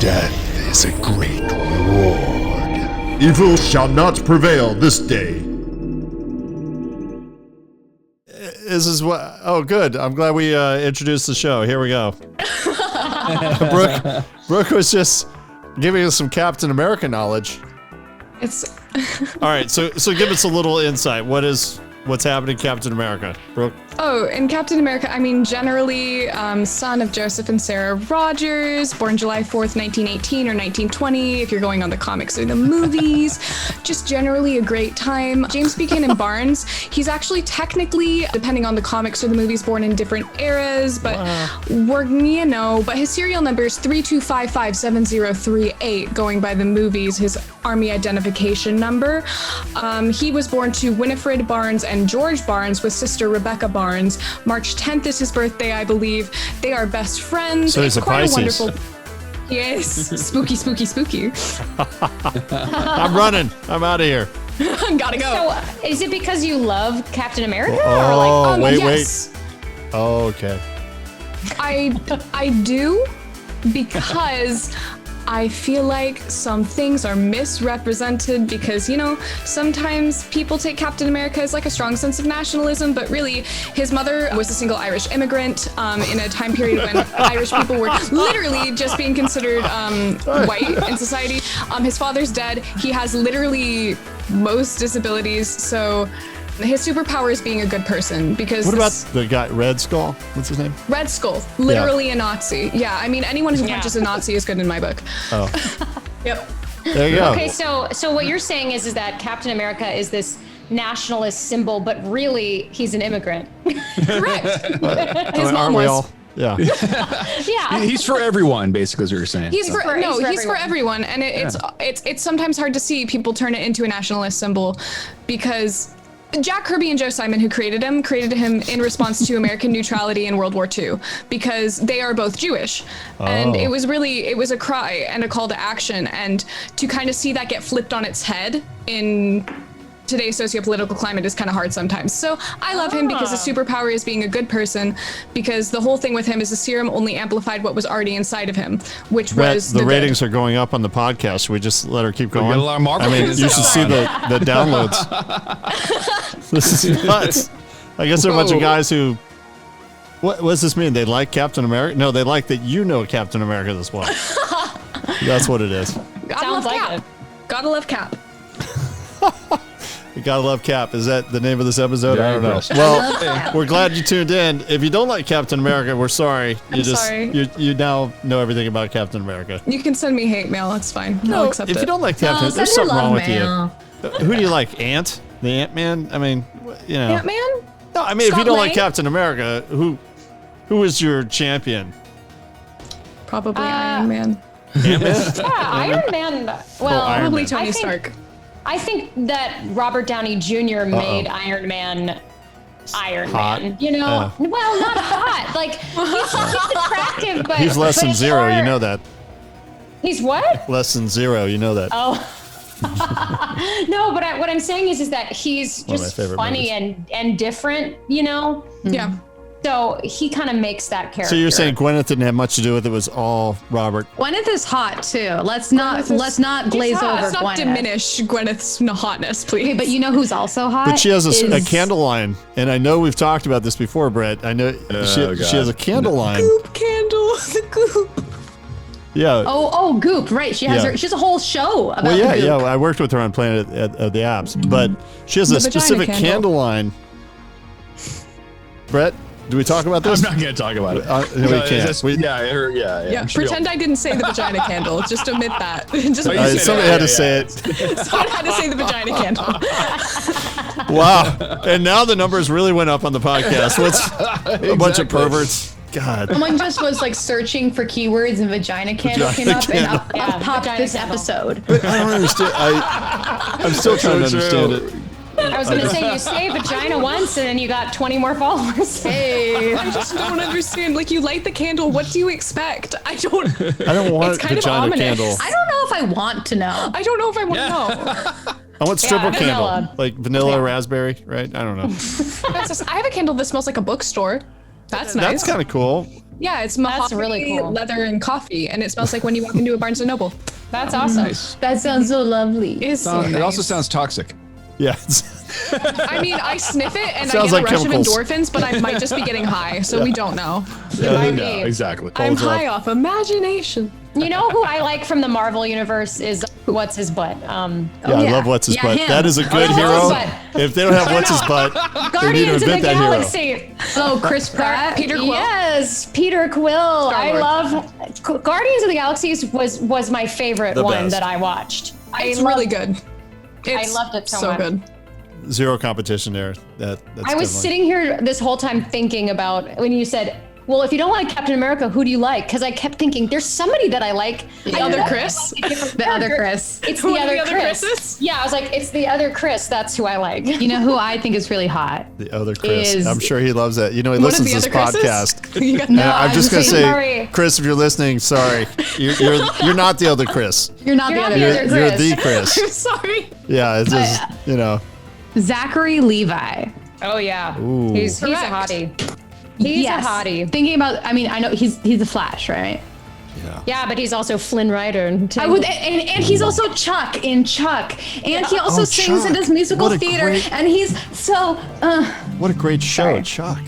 Death is a great reward. Evil shall not prevail this day. This is what. Oh, good. I'm glad we introduced the show. Here we go. Brooke was just giving us some Captain America knowledge. It's All right, so give us a little insight. What's happening in Captain America, Brooke? Oh, in Captain America, I mean, generally, son of Joseph and Sarah Rogers, born July 4th, 1918 or 1920, if you're going on the comics or the movies. Just generally a great time. James Buchanan Barnes, he's actually technically, depending on the comics or the movies, born in different eras, but but his serial number is 32557038, going by the movies, his army identification number. He was born to Winifred Barnes and George Barnes with sister Rebecca Barnes. March 10th is his birthday, I believe. They are best friends. So he's a Pisces. Wonderful. Yes, spooky, spooky, spooky. I'm running. I'm out of here. Gotta go. So, is it because you love Captain America? Oh, wait. Yes. Oh, okay. I do, because I feel like some things are misrepresented because, sometimes people take Captain America as like a strong sense of nationalism, but really his mother was a single Irish immigrant in a time period when Irish people were literally just being considered white in society. His father's dead. He has literally most disabilities, so his superpower is being a good person because. What about the guy, Red Skull? What's his name? Red Skull, literally a Nazi. Yeah, I mean, anyone who punches a Nazi is good in my book. Oh. Yep. There you go. Okay, so what you're saying is that Captain America is this nationalist symbol, but really he's an immigrant. Correct. His mom Aren't we was. all? Yeah. Yeah. He's for everyone, basically, is what you're saying. He's for everyone, and it's sometimes hard to see people turn it into a nationalist symbol because Jack Kirby and Joe Simon, who created him in response to American neutrality in World War II, because they are both Jewish. And it was a cry and a call to action. And to kind of see that get flipped on its head in today's socio-political climate is kind of hard sometimes. So I love him because his superpower is being a good person, because the whole thing with him is the serum only amplified what was already inside of him, which was the ratings are going up on the podcast. Should we just let her keep going? We got a lot of marketing. I mean, you should see the downloads. This is nuts. I guess there are a bunch of guys who. What does this mean? They like Captain America? No, they like that you know Captain America as well. That's what it is. Sounds like Cap. it. Gotta love Cap. You gotta love Cap. Is that the name of this episode? Yeah, I don't know. Well, we're glad you tuned in. If you don't like Captain America, we're sorry. You now know everything about Captain America. You can send me hate mail. It's fine. I'll accept it. If you don't like Captain, there's something wrong with you. Who do you like? Ant? The Ant-Man? I mean, Ant-Man? No, I mean, if you don't like Captain America, who is your champion? Probably Iron Man. Ant-Man? Yeah, Iron Man. Well, Iron Probably Man. Tony Stark. I think that Robert Downey Jr. made Iron Man Iron Hot? Man. Well, not hot. Like he's attractive, but He's less than zero. more- You know that. He's what? Less than zero. You know that. Oh. No, but what I'm saying is that he's One of my just favorite funny and different, Yeah. So he kind of makes that character. So you're saying Gwyneth didn't have much to do with it? Was all Robert? Gwyneth is hot too. Let's not glaze over Let's not Gwyneth. diminish Gwyneth's hotness, please. Okay, but you know who's also hot? But she has a candle line, and I know we've talked about this before, Brett. I know she has a candle line. Goop candle, the goop. Yeah. Oh, Goop, right? She has she has a whole show about the Goop. Yeah. I worked with her on Planet of the Apps, but she has a Vagina specific candle line. Brett, do we talk about this? I'm not going to talk about it. No, we can't. Yeah, pretend I didn't say the vagina candle. Just omit that. Somebody had to say it. Someone had to say the vagina candle. Wow. And now the numbers really went up on the podcast. What's a bunch of perverts? God. Someone just was like searching for keywords and vagina candle came up and up popped this episode. But I don't understand. I'm still trying to understand it. I was going to say, you say vagina once and then you got 20 more followers. Hey, I just don't understand. Like, you light the candle, what do you expect? I don't want it's kind vagina of ominous. candle. I don't know if I want to know. I don't know if I want to know. I want stripper vanilla. candle. Like vanilla raspberry, right? I don't know. I have a candle that smells like a bookstore. That's nice. That's kind of cool. Yeah, it's mahogany, really cool. leather, and coffee, and it smells like when you walk into a Barnes & Noble. That's awesome. Nice. That sounds so lovely. It's so It also nice. sounds toxic. Yeah. I mean, I sniff it and I Sounds get like a rush chemicals. of endorphins, but I might just be getting high, so we don't know. Might be. Yeah, exactly. I'm Holds up. high off imagination. You know who I like from the Marvel universe is what's his butt. I love what's his Yeah, butt. him. That is a good What's hero. his butt? If they don't have what's his butt, they need to Guardians of the invent that hero. Galaxy. Oh, Chris Pratt. Peter Quill. Yes, Peter Quill. I Wars. love Guardians of the Galaxy was my favorite The one best. that I watched. It's really good. It's loved it so so much. good. Zero competition there. That's I was definitely- sitting here this whole time thinking about when you said, well, if you don't like Captain America, who do you like? Because I kept thinking, there's somebody that I like. The other Chris? The other Chris. It's Who the are other the other Chris. Chris's? Yeah, I was like, it's the other Chris. That's who I like. You know who I think is really hot? The other Chris. Is- I'm sure he loves it. You know, he One of listens to the this other Chris's? podcast. You got And that? I'm just I'm gonna say, sorry. Chris, if you're listening, sorry, you're not the other Chris. You're not You're the not other the Chris. other You're Chris. the Chris. I'm sorry. Yeah, it's just Zachary Levi. Oh yeah, Ooh. he's a Correct. hottie. He's Yes. a hottie. Thinking about, I mean, I know he's the Flash, right? Yeah, but he's also Flynn Rider. And I would, and he's also Chuck in Chuck, and he also Oh, sings Chuck. and does musical What a theater, great- and he's so. What a great show, Sorry. Chuck.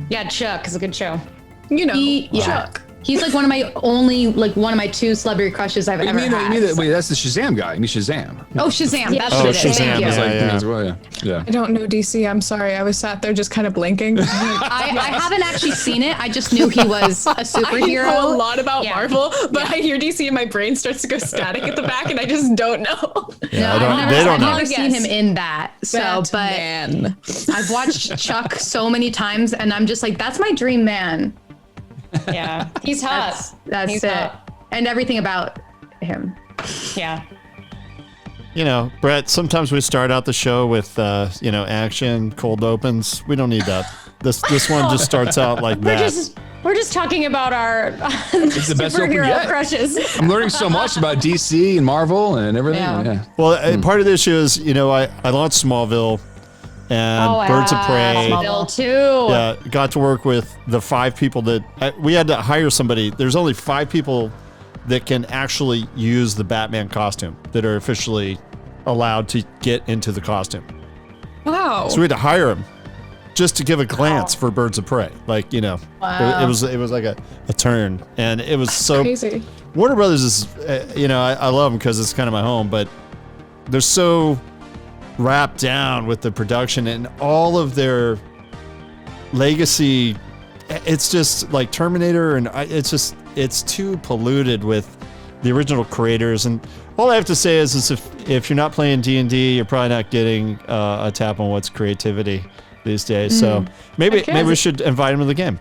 Yeah, Chuck is a good show. You know, Yeah. Chuck. He's like one of my two celebrity crushes I've ever had. Wait, that's the Shazam guy. You mean Shazam. Oh, Shazam! Yeah. That's Oh, what it is. Shazam, Thank you. That's yeah, like yeah. me as well, yeah. Yeah. I don't know DC. I'm sorry. I was sat there just kind of blinking. I haven't actually seen it. I just knew he was a I know a superhero. lot about Yeah. Marvel, but I hear DC and my brain starts to go static at the back, and I just don't know. Yeah, I've they don't know. never seen him in that. So, but man. I've watched Chuck so many times, and I'm just like, that's my dream man. Yeah, he's hot. That's He's it. hot. And everything about him. Yeah. You know, Brett, sometimes we start out the show with, action, cold opens. We don't need that. This one just starts out like that. We're just talking about our It's the best open superhero yet. crushes. I'm learning so much about DC and Marvel and everything. Yeah. Yeah. Well, part of the issue is, I launched Smallville and Birds of Prey. Bill too. Yeah, got to work with the 5 people that we had to hire somebody. There's only 5 people that can actually use the Batman costume that are officially allowed to get into the costume. Wow. So we had to hire him just to give a glance for Birds of Prey. Like, it was like a turn, and it was so Crazy. Warner Brothers is, I love them because it's kind of my home, but they're so wrapped down with the production and all of their legacy. It's just like Terminator, and it's too polluted with the original creators. And all I have to say is if you're not playing D&D, you're probably not getting a tap on what's creativity these days. So maybe we should invite him to the game.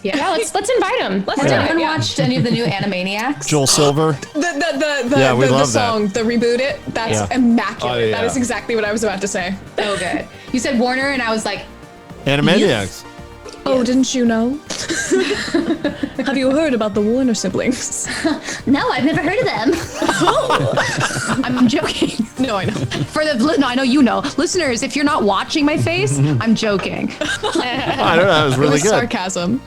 Yeah, let's invite him. Let's Have do you it. ever watched any of the new Animaniacs? Joel Silver. We The love song, the reboot it. That's Yeah. immaculate. Oh, yeah. That is exactly what I was about to say. So good. You said Warner, and I was like, Animaniacs. Oh, didn't you know? Have you heard about the Warner siblings? no, I've never heard of them. I'm joking. No, I know. No, I know you know. Listeners, if you're not watching my face, I'm joking. I don't know. It was really good. Sarcasm.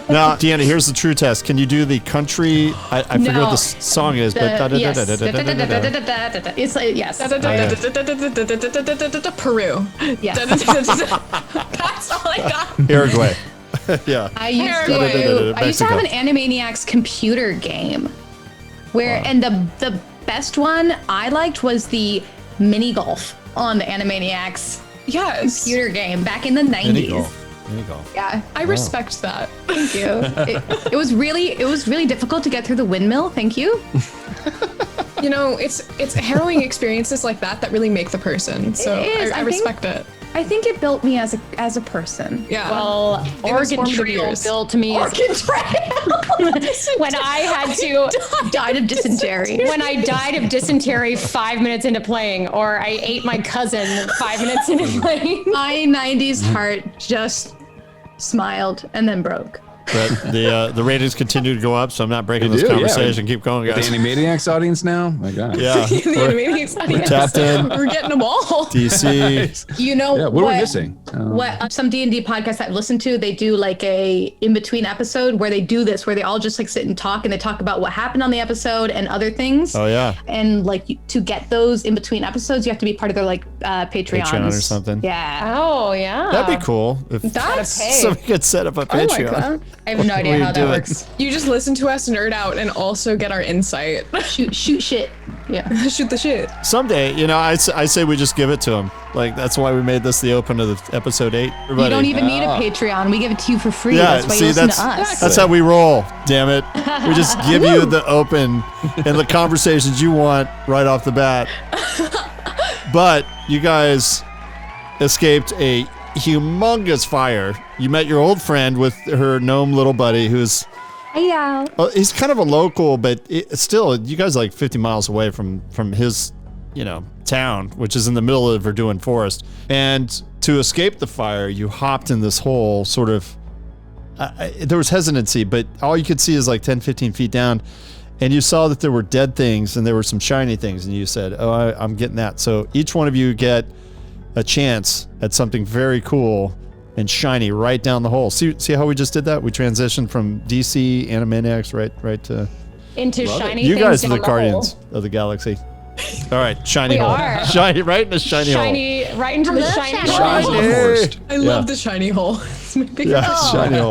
Now, Deanna, here's the true test. Can you do the country? I forget what the song is, but Yes. It's like, yes. Peru. Yes. That's all I got. Uruguay. Yeah. I used Paraguay. to have an Animaniacs computer game where, and the best one I liked was the mini golf on the Animaniacs Yes. computer game back in the 90s. Mini golf. Yeah, I respect that. thank you. It was really difficult to get through the windmill. Thank you. You know, it's harrowing experiences like that really make the person. So It is. I I think- respect it. I think it built me as a person. Yeah. Well, In those Oregon formative Trail years. built me when I had to Died of dysentery. when I died of dysentery 5 minutes into playing, or I ate my cousin 5 minutes into playing. My 90s heart just smiled and then broke. But the ratings continue to go up, so I'm not breaking They this do, yeah. conversation. Keep going, The guys. Animaniacs audience now? My God. Yeah. The Animaniacs audience. tapped in. We're getting them all. DC. You know Yeah, what are we missing? What some D&D podcasts I've listened to, they do like a in-between episode where they do this, where they all just like sit and talk, and they talk about what happened on the episode and other things. Oh, yeah. And like to get those in between episodes, you have to be part of their like Patreons. Patreon or something. Yeah. Oh yeah. That'd be cool. If That's pay. somebody could set up a I like Patreon. that. I have no idea We how do that it. works. You just listen to us nerd out and also get our insight. Shoot shit. Yeah. Shoot the shit. Someday, I say we just give it to them. Like, that's why we made this the open of the episode 8. Everybody. You don't even need a Patreon. We give it to you for free. Yeah, That's why see, you listen that's, to us. that's how we roll, damn it. We just give you the open and the conversations you want right off the bat. But you guys escaped a humongous fire. You met your old friend with her gnome little buddy who's... Yeah. Oh, he's kind of a local, but still, you guys are like 50 miles away from his, town, which is in the middle of Verduran Forest. And to escape the fire, you hopped in this hole, sort of. There was hesitancy, but all you could see is like 10, 15 feet down. And you saw that there were dead things and there were some shiny things. And you said, oh, I'm getting that. So each one of you get a chance at something very cool and shiny right down the hole. See how we just did that? We transitioned from DC, Animaniacs, right to... Into shiny You things guys are down the Guardians of the Galaxy. All right, shiny We hole. are. Shiny, right in the shiny, Shiny, right into the love shiny. shiny hole. Shines on the forest. I love the shiny hole. It's my biggest Yeah, shiny hole.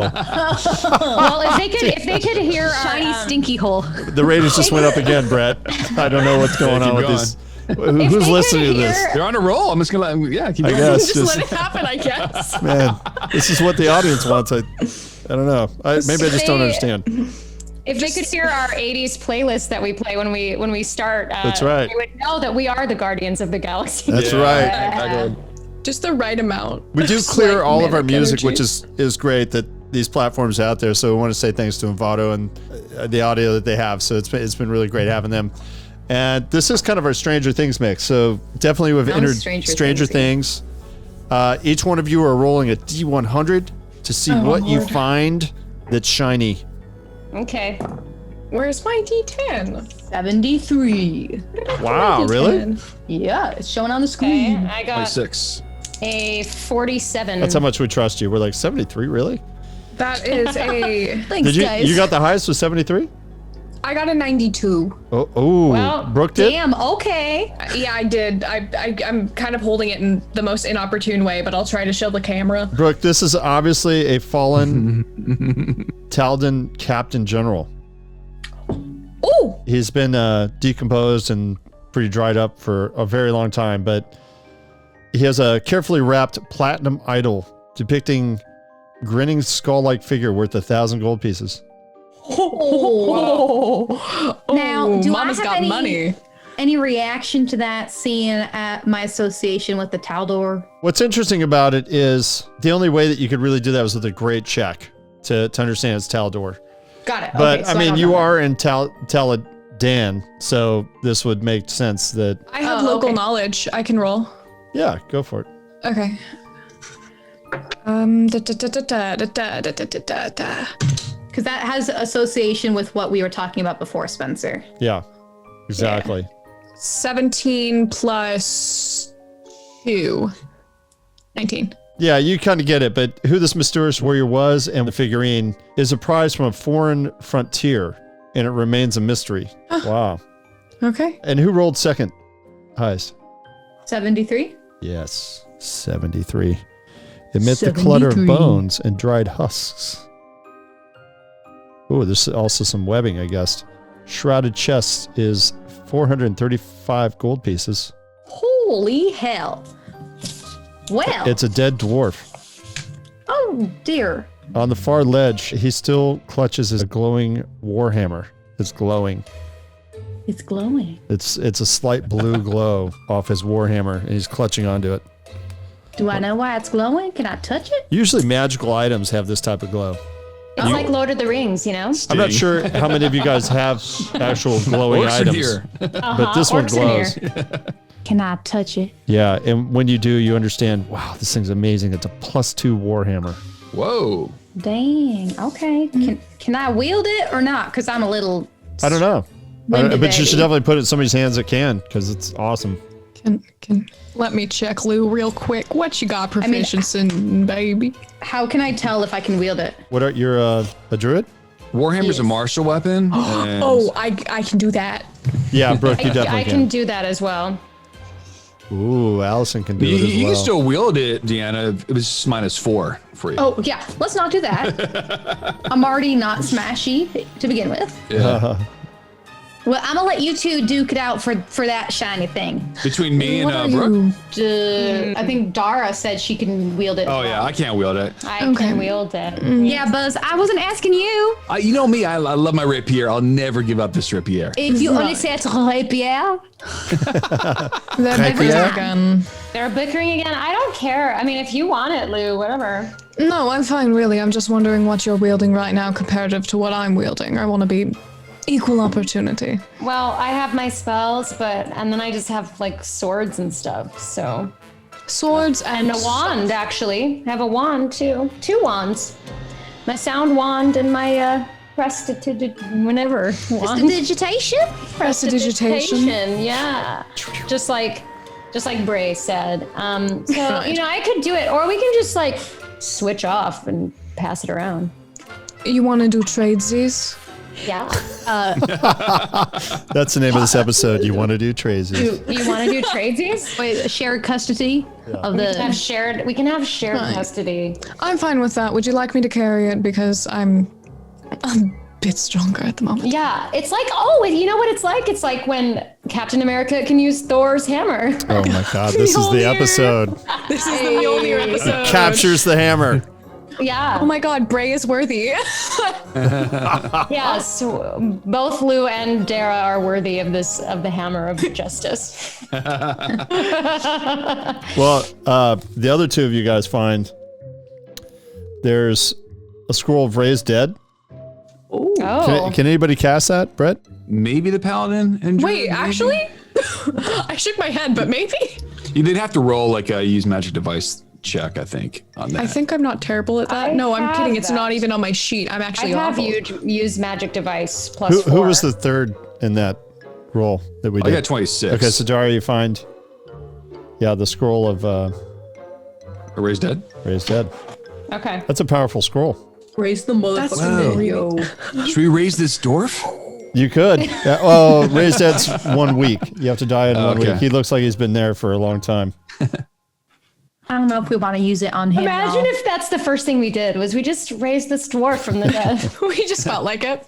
Well, if they could hear our, Shiny stinky hole. The ratings just went up again, Brett. I don't know what's going Yeah, on keep with this. If Who's they listening to could this? hear- They're on a roll. I'm just going to keep I going. guess. Just let it happen, I guess. Man, this is what the audience wants. I don't know. Maybe I just don't understand. If they could hear our 80s playlist that we play when we start, That's right. they would know that we are the Guardians of the Galaxy. That's right. Exactly. Just the right amount. We do Just clear like all of our manic music, energy. which is great that these platforms are out there. So we want to say thanks to Envato and the audio that they have. So it's been really great having them. And this is kind of our Stranger Things mix. So definitely we've entered Stranger Things. Each one of you are rolling a D100 to see what you find that's shiny. Okay. Where's my D10? 73. Wow, really? D10. Yeah, it's showing on the Okay. screen. I got 26. a 47. That's how much we trust you. We're like 73, really? That is a. Thanks, Did you guys. you got the highest with 73? I got a 92. Oh, Well, Brooke did. Damn, okay. Yeah, I did. I'm kind of holding it in the most inopportune way, but I'll try to show the camera. Brooke, this is obviously a fallen Taldan Captain General. Oh, He's been decomposed and pretty dried up for a very long time, but he has a carefully wrapped platinum idol depicting grinning skull-like figure worth 1,000 gold pieces. Now, do Mama's I have got any, money. any reaction to that, seeing at my association with the Taldor? What's interesting about it is the only way that you could really do that was with a great check to understand it's Taldor. Got it. But okay, so I mean, don't you know. are in Taladan, so this would make sense that, I have Oh, local okay. knowledge. I can roll. yeah, go for it. Okay. Da. Because that has association with what we were talking about before, Spencer. Yeah, exactly. 17 plus 2. 19. Yeah, you kind of get it, but who this mysterious warrior was and the figurine is a prize from a foreign frontier, and it remains a mystery. Wow. Okay. And who rolled second highest? 73? Yes, 73. Amid the clutter of 73. bones and dried husks. Oh, there's also some webbing, I guess. Shrouded chest is 435 gold pieces. Holy hell. Well. It's a dead dwarf. Oh, dear. On the far ledge, he still clutches his glowing warhammer. It's glowing. It's glowing. It's a slight blue glow off his warhammer, and he's clutching onto it. Do I know why it's glowing? Can I touch it? Usually magical items have this type of glow. It's like Lord of the Rings, you know? I'm not sure how many of you guys have actual glowing Orcs in items, here. but this one Orcs in glows. here. Can I touch it? Yeah, and when you do, you understand, wow, this thing's amazing. It's a +2 warhammer. Whoa. Dang. Okay. Can I wield it or not? Because I'm a little. I don't know. Winded But you should baby. definitely put it in somebody's hands that can, because it's awesome. Can let me check, Lou, real quick. What you got proficiency in, baby? How can I tell if I can wield it? What are you're a druid? Warhammer's a martial weapon. and- Oh, I can do that. Yeah, Brooke, you definitely I can do that as well. Ooh, Allison can do You, it as you well. can still wield it, Deanna. It was just -4 for you. Oh yeah. Let's not do that. I'm already not smashy to begin with. Yeah. Well, I'm gonna let you two duke it out for that shiny thing. Between me What are and Brooke. you? I think Dara said she can wield it. Oh yeah, I can't wield it. I Okay. can wield it. Yeah, Buzz. I wasn't asking you. You know me. I love my rapier. I'll never give up this rapier. If you only say it's rapier. They're bickering again. They're bickering again. I don't care. I mean, if you want it, Lou, whatever. No, I'm fine, really. I'm just wondering what you're wielding right now comparative to what I'm wielding. I want to be equal opportunity. Well, I have my spells, and then I just have like swords and stuff. So, Swords and a wand actually. I have a wand too. 2 wands. My sound wand and my whenever wand. Prestidigitation? Prestidigitation. Yeah. Just like Bray said. So you know, I could do it, or we can just like switch off and pass it around. You want to do tradesies? Yeah. That's the name of this episode. You want to do Tracy? You want to do tradesies? Wait, shared custody of We can have the. shared custody. I'm fine with that. Would you like me to carry it? Because I'm a bit stronger at the moment. Yeah, it's like, you know what it's like? It's like when Captain America can use Thor's hammer. Oh my God, this is the Mjolnir. episode. This is the Mjolnir episode. Captures the hammer. Yeah. Oh my God, Bray is worthy. Yes, both Lou and Dara are worthy of the hammer of justice. Well, the other two of you guys find there's a scroll of raised dead. Oh. Can anybody cast that, Brett? Maybe the paladin. And Wait, druid, maybe? actually? I shook my head, but maybe. They'd have to roll like a use magic device check, I think, on that. I think I'm not terrible at that. I No, I'm have kidding. It's that. not even on my sheet. I'm I actually have awful. you use magic device plus 4. Who was the third in that roll that we I did? got 26. Okay, so Dara, you find, the scroll of Raised dead. raised dead. Okay. That's a powerful scroll. Raise the motherfucking Wow. video. Should we raise this dwarf? You could. Yeah, well, raised dead's 1 week. You have to die in 1 Okay. week. He looks like he's been there for a long time. I don't know if we want to use it on him. Imagine though. if that's the first thing we did was we just raised this dwarf from the dead. We just felt like it.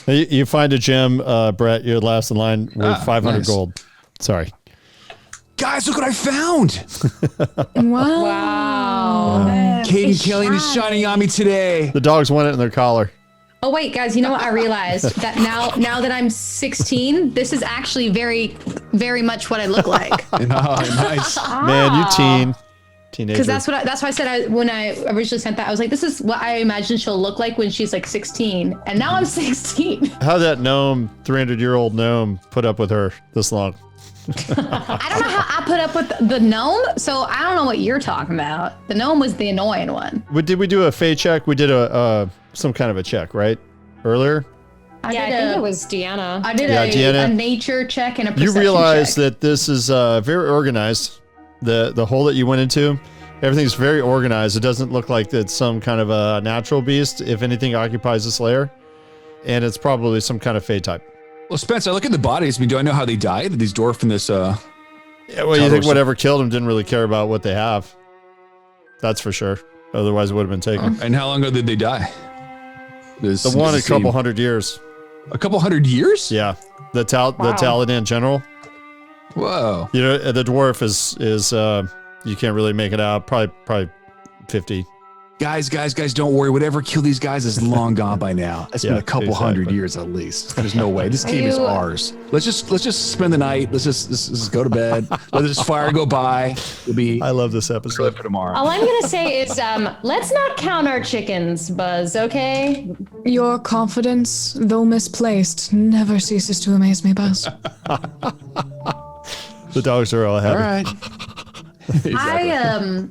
You find a gem, Brett. You're last in line with 500 nice. gold. Sorry. Guys, look what I found! Wow. Caden Killian is shining on me today. The dogs want it in their collar. Oh wait, guys, you know what I realized? That now that I'm 16, this is actually very, very much what I look like. Oh, nice. Man, you teenager. Because that's why I said when I originally sent that, I was like, this is what I imagine she'll look like when she's like 16. And now I'm 16. How that gnome, 300-year-old gnome, put up with her this long? I don't know how I put up with the gnome, so I don't know what you're talking about. The gnome was the annoying one. Did we do a fey check? We did some kind of a check, right? Earlier? I think it was Deanna. I did Deanna. a nature check and a You perception realize check. that this is very organized. The hole that you went into, everything's very organized. It doesn't look like it's some kind of a natural beast. If anything occupies this layer, and it's probably some kind of fey type. Well, Spencer, I look at the bodies. I mean, do I know how they died? These dwarf and this. Yeah, well, you think whatever killed them didn't really care about what they have. That's for sure. Otherwise, it would have been taken. And how long ago did they die? The one a couple hundred years. A couple hundred years? Yeah, the Taladan general. Whoa. You know, the dwarf is you can't really make it out. Probably 50. Guys, don't worry. Whatever killed these guys is long gone by now. It's been Yeah, a couple hundred exactly. years at least. There's no way. This game is ours. Let's just spend the night. Let's just go to bed. Let this fire go by. We'll be I love this good episode. for tomorrow. All I'm gonna say is, let's not count our chickens, Buzz. Okay? Your confidence, though misplaced, never ceases to amaze me, Buzz. The dogs are all happy. All right.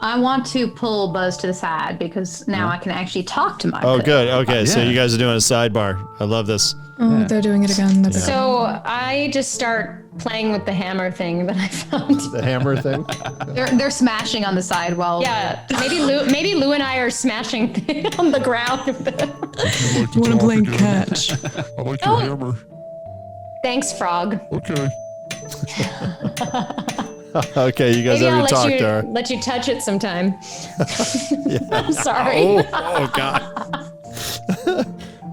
I want to pull Buzz to the side because now I can actually talk to my Oh, pet. good. Okay, so Yeah. you guys are doing a sidebar. I love this. Oh, they're doing it again. That's okay. So I just start playing with the hammer thing that I found. The hammer thing. They're smashing on the side while Yeah, maybe Lou and I are smashing on the ground. You want to play catch? I like your hammer. Thanks, Frog. Okay. Okay, you guys Maybe I'll ever talk to her? let you touch it sometime. I'm sorry. Oh God.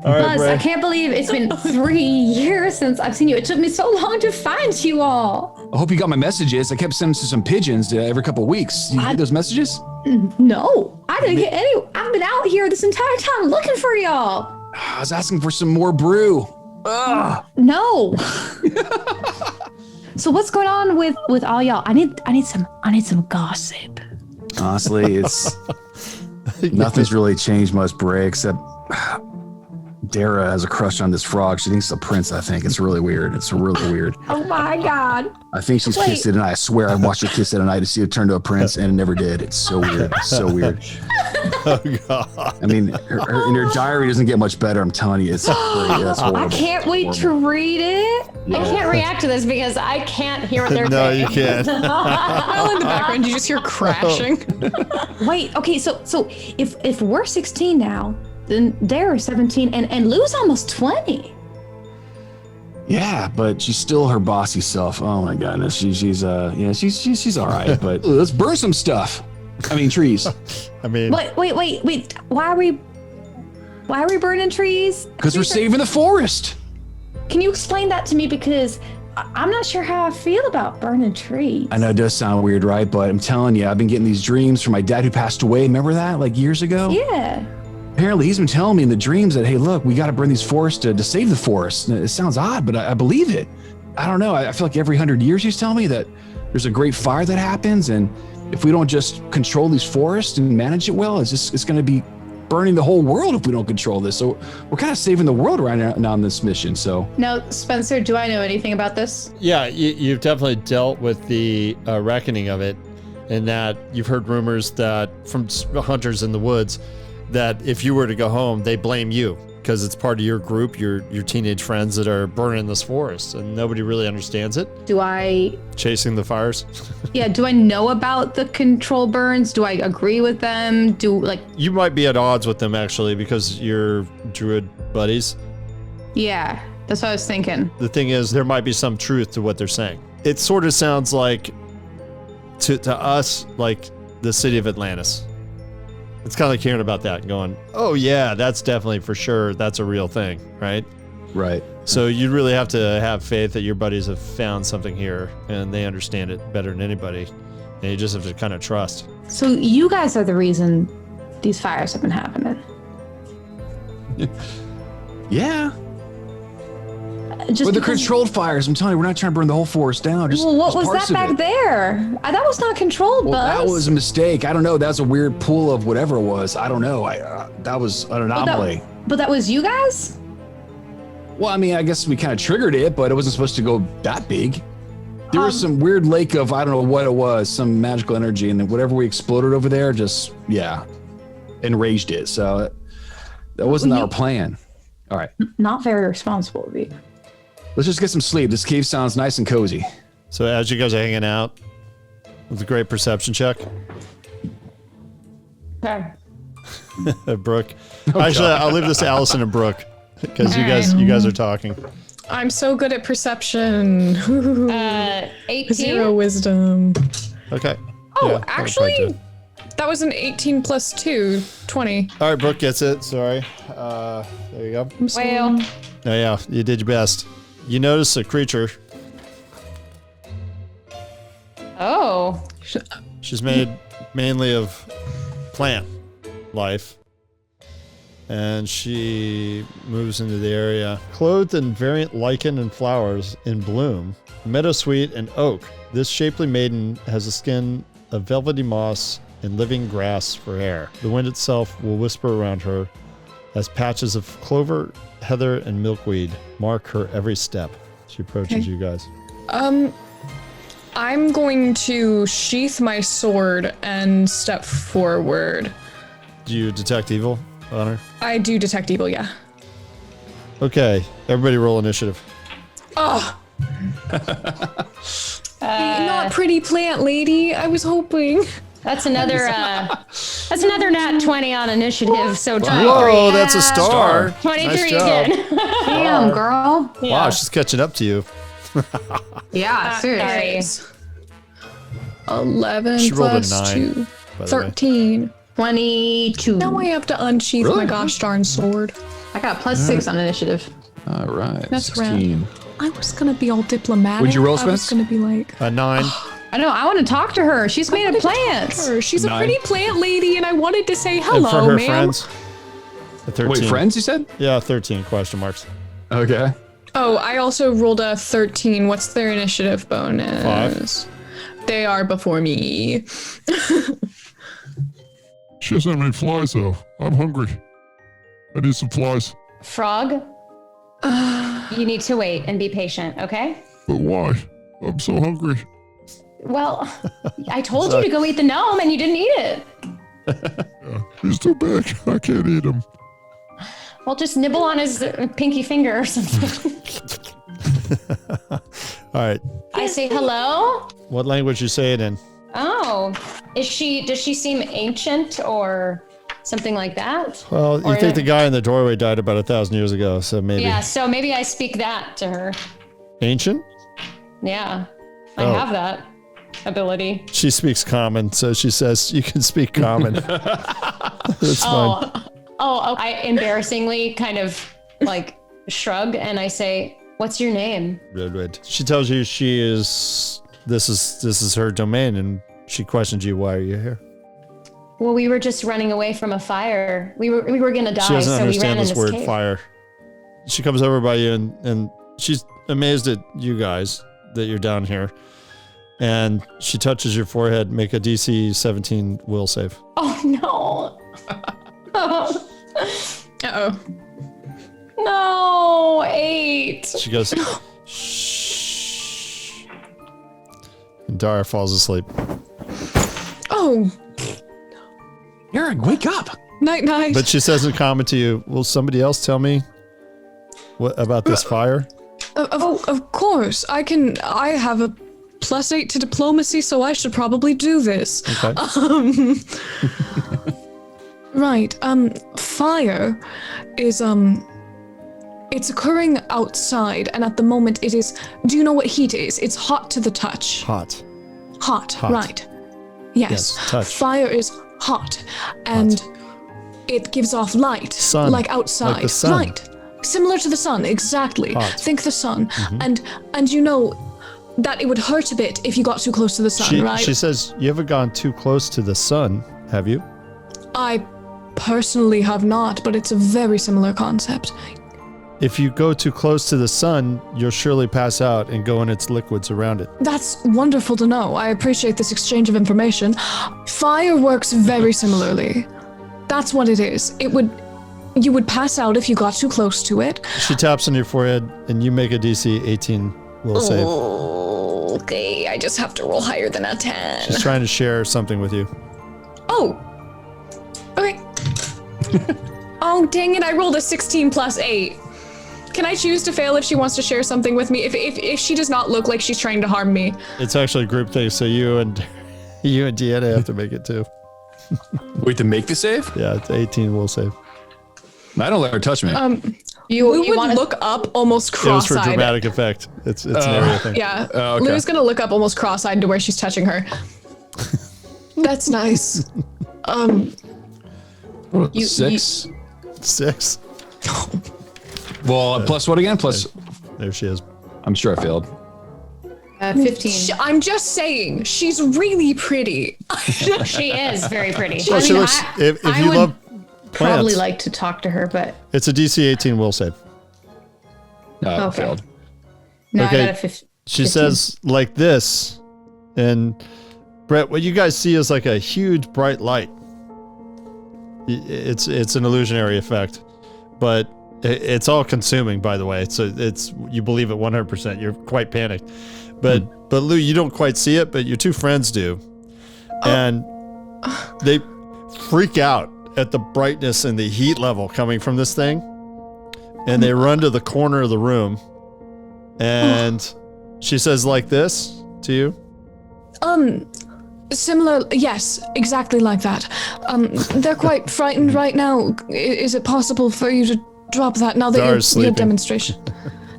All right, Buzz, Bray. I can't believe it's been 3 years since I've seen you. It took me so long to find you all. I hope you got my messages. I kept sending some pigeons every couple of weeks. You get those messages? No, I didn't get any. I've been out here this entire time looking for y'all. I was asking for some more brew. No. So what's going on with all y'all? I need some gossip. Honestly, it's nothing's really changed much, Bray, except Dara has a crush on this frog. She thinks it's a prince, I think. It's really weird. It's really weird. Oh my god. I think she's kissed it, and I swear I watched her kiss it at night to see it turn to a prince, and it never did. It's so weird. It's so weird. Oh God. I mean, her diary doesn't get much better. I'm telling you, it's crazy. That's horrible. I can't wait to read it. I can't react to this because I can't hear what they're No, saying. you can't. Well, in the background, you just hear crashing. Wait, okay, so if we're 16 now, then they're 17 and Lou's almost 20. Yeah, but she's still her bossy self. Oh my goodness, she's all right. But let's burn some stuff. I mean, trees. I mean, Wait. Why are we burning trees? Because we're saving the forest. Can you explain that to me? Because I'm not sure how I feel about burning trees. I know it does sound weird, right? But I'm telling you, I've been getting these dreams from my dad who passed away. Remember that, like years ago? Yeah. Apparently, he's been telling me in the dreams that, hey, look, we got to burn these forests to save the forest. And it sounds odd, but I believe it. I don't know. I feel like every 100 years he's telling me that there's a great fire that happens, and if we don't just control these forests and manage it well, it's going to be burning the whole world if we don't control this. So we're kind of saving the world right now on this mission. So Now, Spencer, do I know anything about this? yeah, you've definitely dealt with the reckoning of it, in that you've heard rumors that from hunters in the woods that if you were to go home, they blame you because it's part of your group, your teenage friends that are burning this forest, and nobody really understands it. Do I Chasing the fires. do I know about the control burns? Do I agree with them? You might be at odds with them actually because you're druid buddies. Yeah, that's what I was thinking. The thing is, there might be some truth to what they're saying. It sort of sounds like to us like the city of Atlantis. It's kind of like hearing about that and going, oh yeah, that's definitely for sure. That's a real thing, right? right. So you really have to have faith that your buddies have found something here and they understand it better than anybody. And you just have to kind of trust. So you guys are the reason these fires have been happening. Yeah. Just But the because- controlled fires, I'm telling you, we're not trying to burn the whole forest down. Just, Well, what just was parts that of back it. there? That was not controlled, Well, Buzz. that was a mistake. I don't know. That was a weird pool of whatever it was. I don't know. That was an anomaly. But that was you guys? Well, I mean, I guess we kind of triggered it, but it wasn't supposed to go that big. There was some weird lake of, I don't know what it was, some magical energy, and then whatever we exploded over there just, enraged it. So that wasn't our plan. All right, Not very responsible of you. let's just get some sleep. This cave sounds nice and cozy. So as you guys are hanging out, with a great perception check, Okay. Brooke. Actually, I'll leave this to Allison and Brooke because you guys are talking. I'm so good at perception. 18. 0 wisdom. Okay. Oh, Yeah, actually, that was an 18 plus 2, 20. all right, Brooke gets it. Sorry. There you go. Well, Oh yeah, you did your best. You notice a creature. oh. She's made mainly of plant life. And she moves into the area. Clothed in variant lichen and flowers in bloom, meadowsweet and oak, this shapely maiden has a skin of velvety moss and living grass for hair. The wind itself will whisper around her as patches of clover, heather, and milkweed mark her every step. She approaches Okay. you guys. I'm going to sheath my sword and step forward. Do you detect evil on her? I do detect evil, yeah. Okay, everybody roll initiative. Oh! Not pretty plant lady. I was hoping. That's another nat 20 on initiative, so 23. Whoa, that's a star. 23 Nice job. again. Damn, girl. Wow, she's catching up to you. Yeah, seriously. Nice. 11 She rolled a plus 9, 2. by the way. 13. 22. Now I have to unsheath my gosh darn sword. I got +6 on initiative. All right. That's 16. I was gonna be all diplomatic. What'd you roll, I was Spence? gonna be like, A 9. I know. I want to talk to her. She's made of plants. she's a 9. pretty plant lady, and I wanted to say And for hello, her ma'am. friends, a 13. Wait, friends, you said? Yeah, 13 question marks. Okay. Oh, I also rolled a 13. What's their initiative bonus? 5. They are before me. She doesn't have any flies, though. I'm hungry. I need some flies. Frog, you need to wait and be patient, okay? But why? I'm so hungry. Well, I told you to go eat the gnome and you didn't eat it. He's too big. I can't eat him. Well, just nibble on his pinky finger or something. All right. I say hello. What language you say it in? Oh, does she seem ancient or something like that? Well, you Or- think the guy in the doorway died about 1,000 years ago, so maybe. Yeah, so maybe I speak that to her. Ancient? Yeah, I Oh. have that ability. She speaks common, so she says you can speak common. That's fine. Oh, I embarrassingly kind of like shrug and I say, "What's your name?" Red. She tells you this is her domain, and she questions you, why are you here? Well, we were just running away from a fire. We were gonna die, She doesn't so we ran understand in this this word cave. fire. She comes over by you and she's amazed at you guys that you're down here. And she touches your forehead, make a DC 17 will save. Oh no! Uh-oh. No, 8. She goes, shh. And Dara falls asleep. Oh, Aaron, wake up. night. But she says in comment to you, will somebody else tell me what about this fire? Of course. I have a +8 to diplomacy, so I should probably do this. Okay. Right. Fire is, it's occurring outside, and at the moment it is, do you know what heat is? It's hot to the touch. Hot. Hot, Hot. right. Yes. touch. Fire is hot, and it gives off light. Sun. Like outside. Like the sun. Right. Similar to the sun, exactly. Hot. Think the sun. And you know that it would hurt a bit if you got too close to the sun, right? She says, you haven't gone too close to the sun, have you? I personally have not, but it's a very similar concept. If you go too close to the sun, you'll surely pass out and go in its liquids around it. That's wonderful to know. I appreciate this exchange of information. Fire works very similarly. That's what it is. You would pass out if you got too close to it. She taps on your forehead, and you make a DC 18 will save. Okay, I just have to roll higher than a 10. She's trying to share something with you. Oh. Okay. Oh, dang it, I rolled a 16 plus 8. Can I choose to fail if she wants to share something with me? If she does not look like she's trying to harm me. It's actually a group thing, so you and Deanna have to make it too. Wait, to make the save? Yeah, it's 18 will save. I don't let her touch me. You would look up almost It was for cross-eyed. dramatic effect. It's an area thing. Yeah. Oh, okay. Lou's gonna look up almost cross-eyed to where she's touching her. That's nice. 6. 6. Well, plus what again? Plus, There she is. I'm sure I failed. 15. I'm just saying, she's really pretty. She is very pretty. Well, she looks. If I you would love Probably plants, like to talk to her, but it's a DC 18 will save. No, I Okay. failed. no, Okay. I got a 15. She says like this, and Brett, what you guys see is like a huge bright light. It's an illusionary effect, but It's all consuming, by the way. So it's you believe it 100%. You're quite panicked, but Lou, you don't quite see it, but your two friends do, and they freak out at the brightness and the heat level coming from this thing, and they run to the corner of the room, and she says like this to you. Similar, yes, exactly like that. They're quite frightened right now. Is it possible for you to drop that now that your demonstration?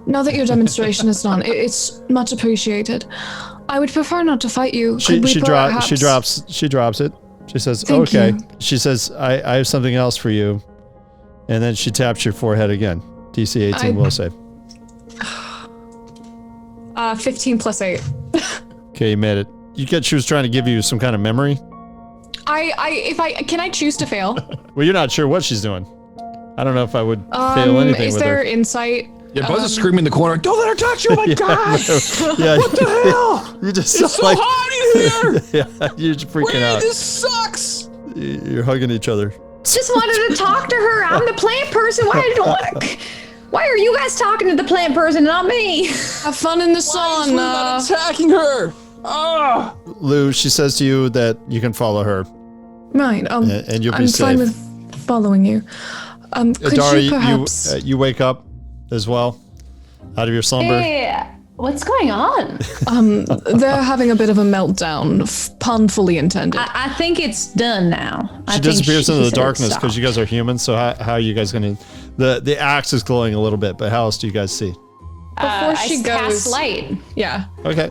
Now that your demonstration is done, it's much appreciated. I would prefer not to fight you. She drops it. She says, Thank "Okay." you. She says, "I have something else for you," and then she taps your forehead again. DC 18 will save. 15 plus 8. Okay, you made it. You get she was trying to give you some kind of memory. Can I choose to fail? Well, you're not sure what she's doing. I don't know if I would fail anything Is with there her. insight? Yeah, Buzz is screaming in the corner. Don't let her touch you! Oh my gosh! Yeah, What the hell? you just It's so hot in here! yeah, you're just freaking out. This sucks! You're hugging each other. Just wanted to talk to her. I'm the plant person. Why are you guys talking to the plant person, not me? Have fun in the sun. not attacking her! Ah! Lou, she says to you that you can follow her, Right. and you'll be I'm safe. fine with following you. Could Adara, you perhaps? you wake up as well out of your slumber. Hey, what's going on? They're having a bit of a meltdown. Pun fully intended. I think it's done now. She disappears into the darkness because you guys are humans. So how are you guys gonna? The axe is glowing a little bit, but how else do you guys see? Before she I goes, cast light. yeah. Okay.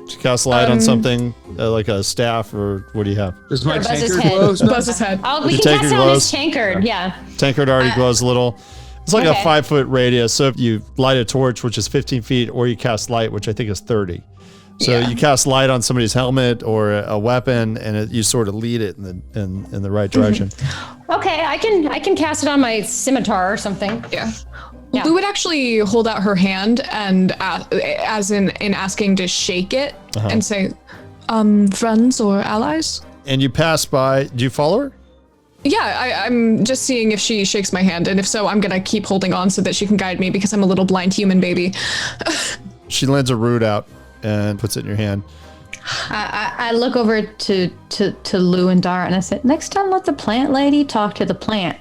She casts light on something like a staff, or what do you have? Does my Buzz's tankard head. glow? Buzz's head. Oh, we The can cast tankard it on glows. his tankard. Yeah. Tankard already glows a little. It's like a Okay. 5-foot radius. So if you light a torch, which is 15 feet, or you cast light, which I think is 30. So you cast light on somebody's helmet or a weapon, and you sort of lead it in the right direction. Okay, I can cast it on my scimitar or something. Yeah. Yeah. Lou would actually hold out her hand and, as in asking to shake it and say, friends or allies? And you pass by. Do you follow her? Yeah, I'm just seeing if she shakes my hand, and if so, I'm gonna keep holding on so that she can guide me because I'm a little blind human baby. She lends a root out and puts it in your hand. I look over to Lou and Dara and I said, next time let the plant lady talk to the plant.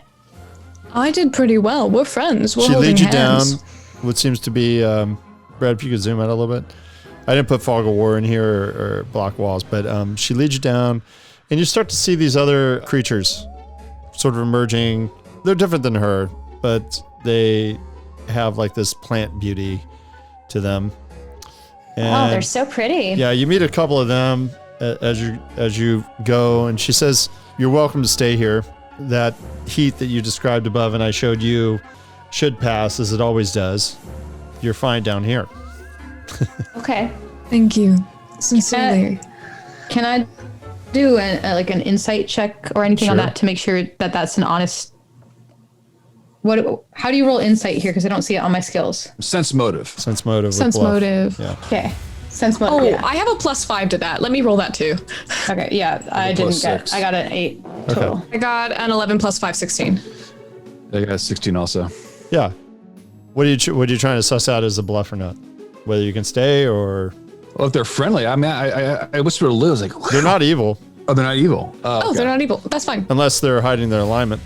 I did pretty well. We're friends. We're She holding leads you hands. down what seems to be, Brad, if you could zoom out a little bit. I didn't put fog of war in here or block walls, but she leads you down and you start to see these other creatures sort of emerging. They're different than her, but they have like this plant beauty to them. And Oh, they're so pretty. yeah, you meet a couple of them as you go, and she says, "You're welcome to stay here. That heat that you described above and I showed you should pass, as it always does. You're fine down here." Okay. Thank you. Sincerely. Can I do like an insight check or anything on Sure. that to make sure that that's an honest? How do you roll insight here? Because I don't see it on my skills. Sense motive. Sense motive. with Sense bluff. motive. Yeah. Okay. Sense motive. Oh, yeah. I have a +5 to that. Let me roll that too. Okay. Yeah. I didn't plus get. 6. I got an 8 total. I got an 11 + 5, 16. I got 16 also. Yeah. What are you trying to suss out as a bluff or not? Whether you can stay or Well, if they're friendly, I mean, I whispered to Lou, I was like, they're not evil oh, they're not evil. Oh, Okay. they're not evil. That's fine. unless they're hiding their alignment.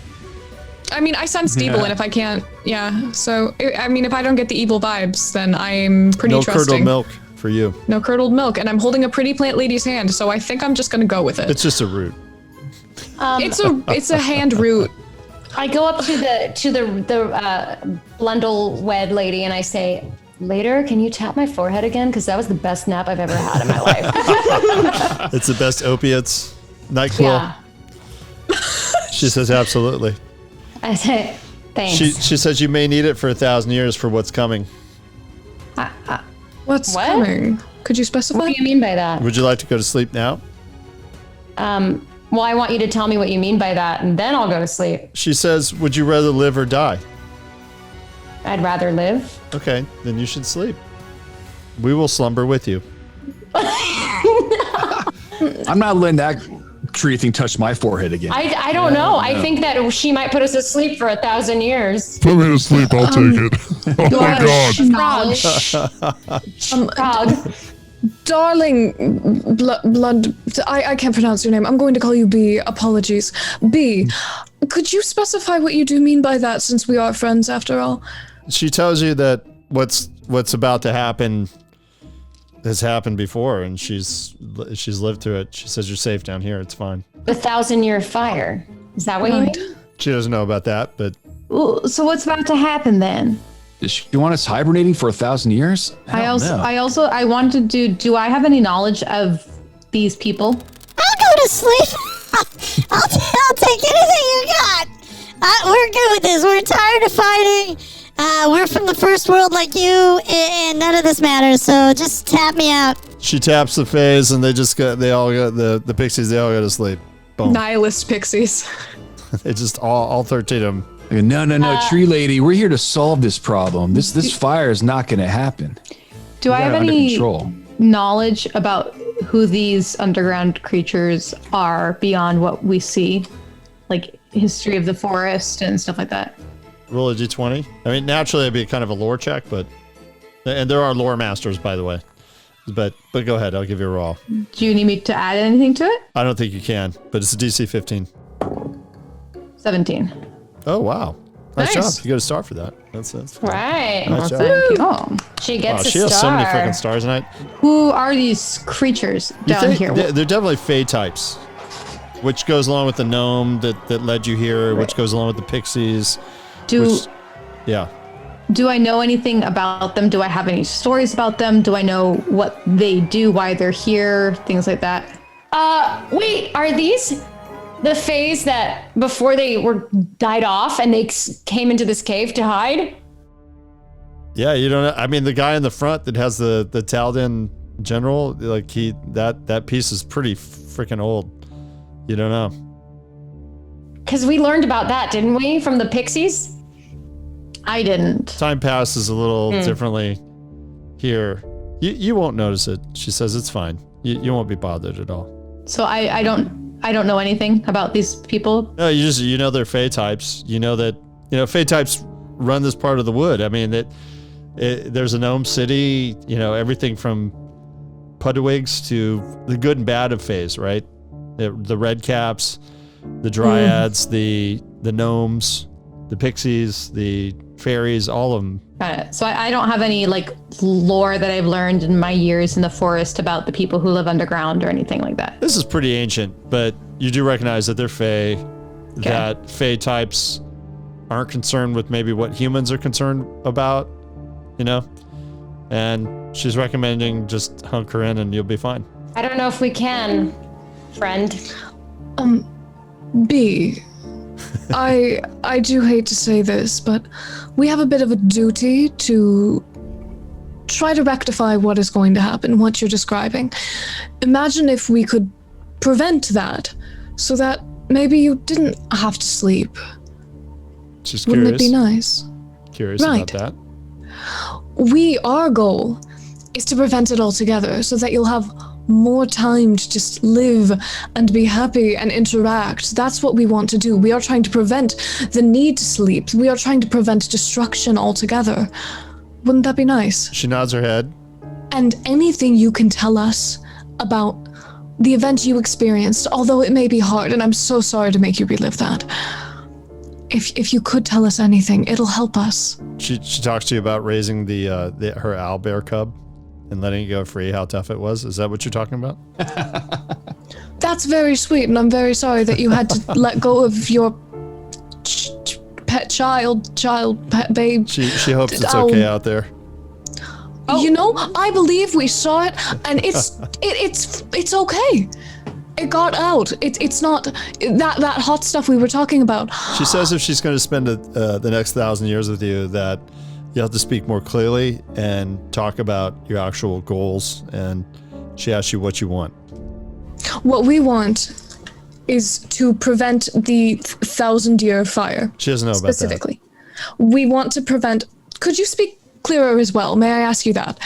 I mean, I sense evil, and if I can't, yeah. So, I mean, if I don't get the evil vibes, then I'm pretty No trusting. curdled milk for you. No curdled milk, and I'm holding a pretty plant lady's hand, so I think I'm just gonna go with it. It's just a root. It's a hand root. I go up to the Blundell wed lady and I say, "Later, can you tap my forehead again? Because that was the best nap I've ever had in my life." It's the best opiates. NyQuil. Yeah. She says absolutely. I say, "Thanks." She says you may need it for 1,000 years for what's coming. What's What? coming? Could you specify? What do you mean by that? Would you like to go to sleep now? Well, I want you to tell me what you mean by that, and then I'll go to sleep. She says, would you rather live or die? I'd rather live. Okay, then you should sleep. We will slumber with you. I'm not letting that tree thing touched my forehead again. I don't know. I think that she might put us to sleep for 1,000 years. Put me to sleep, I'll take it. Oh my god. Frog. Darling, blood. I can't pronounce your name. I'm going to call you B. Apologies. B, could you specify what you do mean by that, since we are friends after all? She tells you that what's about to happen has happened before, and she's lived through it. She says you're safe down here. It's fine. The 1,000-year fire. Is that what you mean? She doesn't know about that, but Ooh, so what's about to happen then? Does she want us hibernating for 1,000 years? I wanted to do I have any knowledge of these people? I'll go to sleep. I'll take anything you got. We're good with this. We're tired of fighting. We're from the first world like you, and none of this matters. So just tap me out. she taps the phase, and they all go the pixies. They all go to sleep. Boom. Nihilist pixies. They just all 13 of them. No, tree lady, we're here to solve this problem. This fire is not going to happen. Do I have Under any control. knowledge about who these underground creatures are beyond what we see? Like history of the forest and stuff like that? Roll a d20. I mean, naturally, it'd be kind of a lore check, and there are lore masters, by the way. But go ahead, I'll give you a roll. Do you need me to add anything to it? I don't think you can, but it's a DC 15. 17. Oh, wow. Nice Nice. job. You got a star for that. That's cool. Right. Nice job. Thank you. Oh. She Wow, gets she a has star. so many freaking stars tonight. Who are these creatures You down think here? they're definitely Fey types, which goes along with the gnome that led you here, which goes along with the pixies. Yeah. Do I know anything about them? Do I have any stories about them? Do I know what they do, why they're here, things like that? Wait, are these the Fays that before they were died off and they came into this cave to hide? Yeah, you don't know. I mean, the guy in the front that has the Taldan general, like that piece is pretty freaking old. You don't know. Because we learned about that, didn't we, from the pixies? I didn't. Time passes a little differently here. You won't notice it. She says it's fine. You won't be bothered at all. So I don't know anything about these people. No, you know they're Fey types. You know that Fey types run this part of the wood. I mean there's a gnome city. Everything from Pudwigs to the good and bad of Fays, right? The red caps, the dryads, the gnomes, the pixies, the fairies, all of them. Got it. So I don't have any like lore that I've learned in my years in the forest about the people who live underground or anything like that. This is pretty ancient, but you do recognize that they're Fey, that Fey types aren't concerned with maybe what humans are concerned about, and she's recommending just hunker in and you'll be fine. I don't know if we can, friend. B, I do hate to say this, but we have a bit of a duty to try to rectify what is going to happen, what you're describing. Imagine if we could prevent that so that maybe you didn't have to sleep. She's Wouldn't curious. it be nice? Curious Right. about that. Our goal is to prevent it altogether so that you'll have more time to just live and be happy and interact. That's what we want to do. We are trying to prevent the need to sleep. We are trying to prevent destruction altogether. Wouldn't that be nice? She nods her head. And anything you can tell us about the event you experienced, although it may be hard, and I'm so sorry to make you relive that. If you could tell us anything, it'll help us. She talks to you about raising her owlbear cub and letting it go free, how tough it was. Is that what you're talking about? That's very sweet, and I'm very sorry that you had to let go of your pet babe. She hopes it's okay out there. I believe we saw it, and it's okay. It got out. It's not that hot stuff we were talking about. She says if she's going to spend the next 1,000 years with you, that you have to speak more clearly and talk about your actual goals. And she asks you what you want. What we want is to prevent the 1,000-year fire. She doesn't know about specifically. We want to prevent. Could you speak clearer as well? May I ask you that?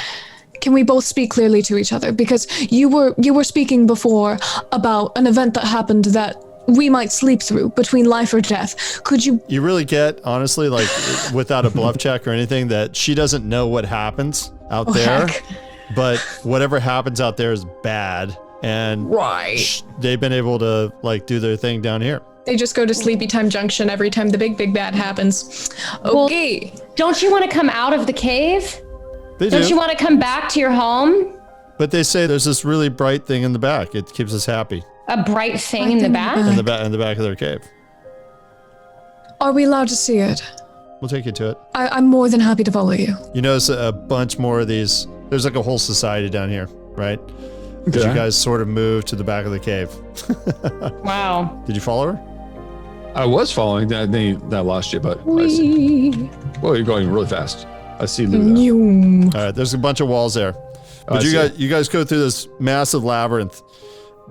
can we both speak clearly to each other? Because you were speaking before about an event that happened that we might sleep through between life or death. Could you? You really get, honestly, like without a bluff check or anything, that she doesn't know what happens out there. Heck. But whatever happens out there is bad. And Right. they've been able to like do their thing down here. They just go to Sleepy Time Junction every time the big bad happens. Okay. Don't you want to come out of the cave? They Don't do. you want to come back to your home? But they say there's this really bright thing in the back. It keeps us happy. A bright thing in the back? In the back of their cave. Are we allowed to see it? We'll take you to it. I'm more than happy to follow you. You notice a bunch more of these. There's like a whole society down here, right? As you guys sort of move to the back of the cave. Wow. Did you follow her? I was following that. Then I lost you, but I see. Whoa, you're going really fast. I see Lou. All right, there's a bunch of walls there. I But see. you guys go through this massive labyrinth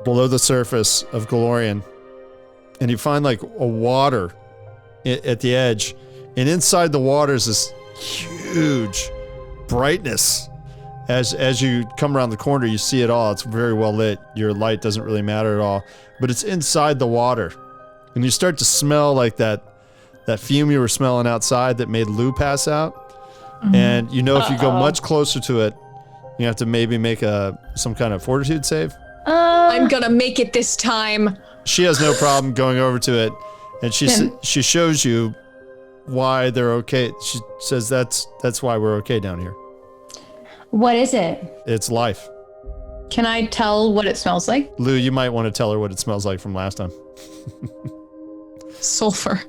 below the surface of Galorian, and you find like a water at the edge, and inside the water is this huge brightness. As you come around the corner, you see it all. It's very well lit. Your light doesn't really matter at all, but it's inside the water, and you start to smell like that fume you were smelling outside that made Lou pass out. And you know if you go much closer to it, you have to maybe make some kind of fortitude save. I'm gonna make it this time. She has no problem going over to it, and she shows you why they're okay. She says that's why we're okay down here. What is it? It's life. Can I tell what it smells like? Lou, you might want to tell her what it smells like from last time. Sulfur.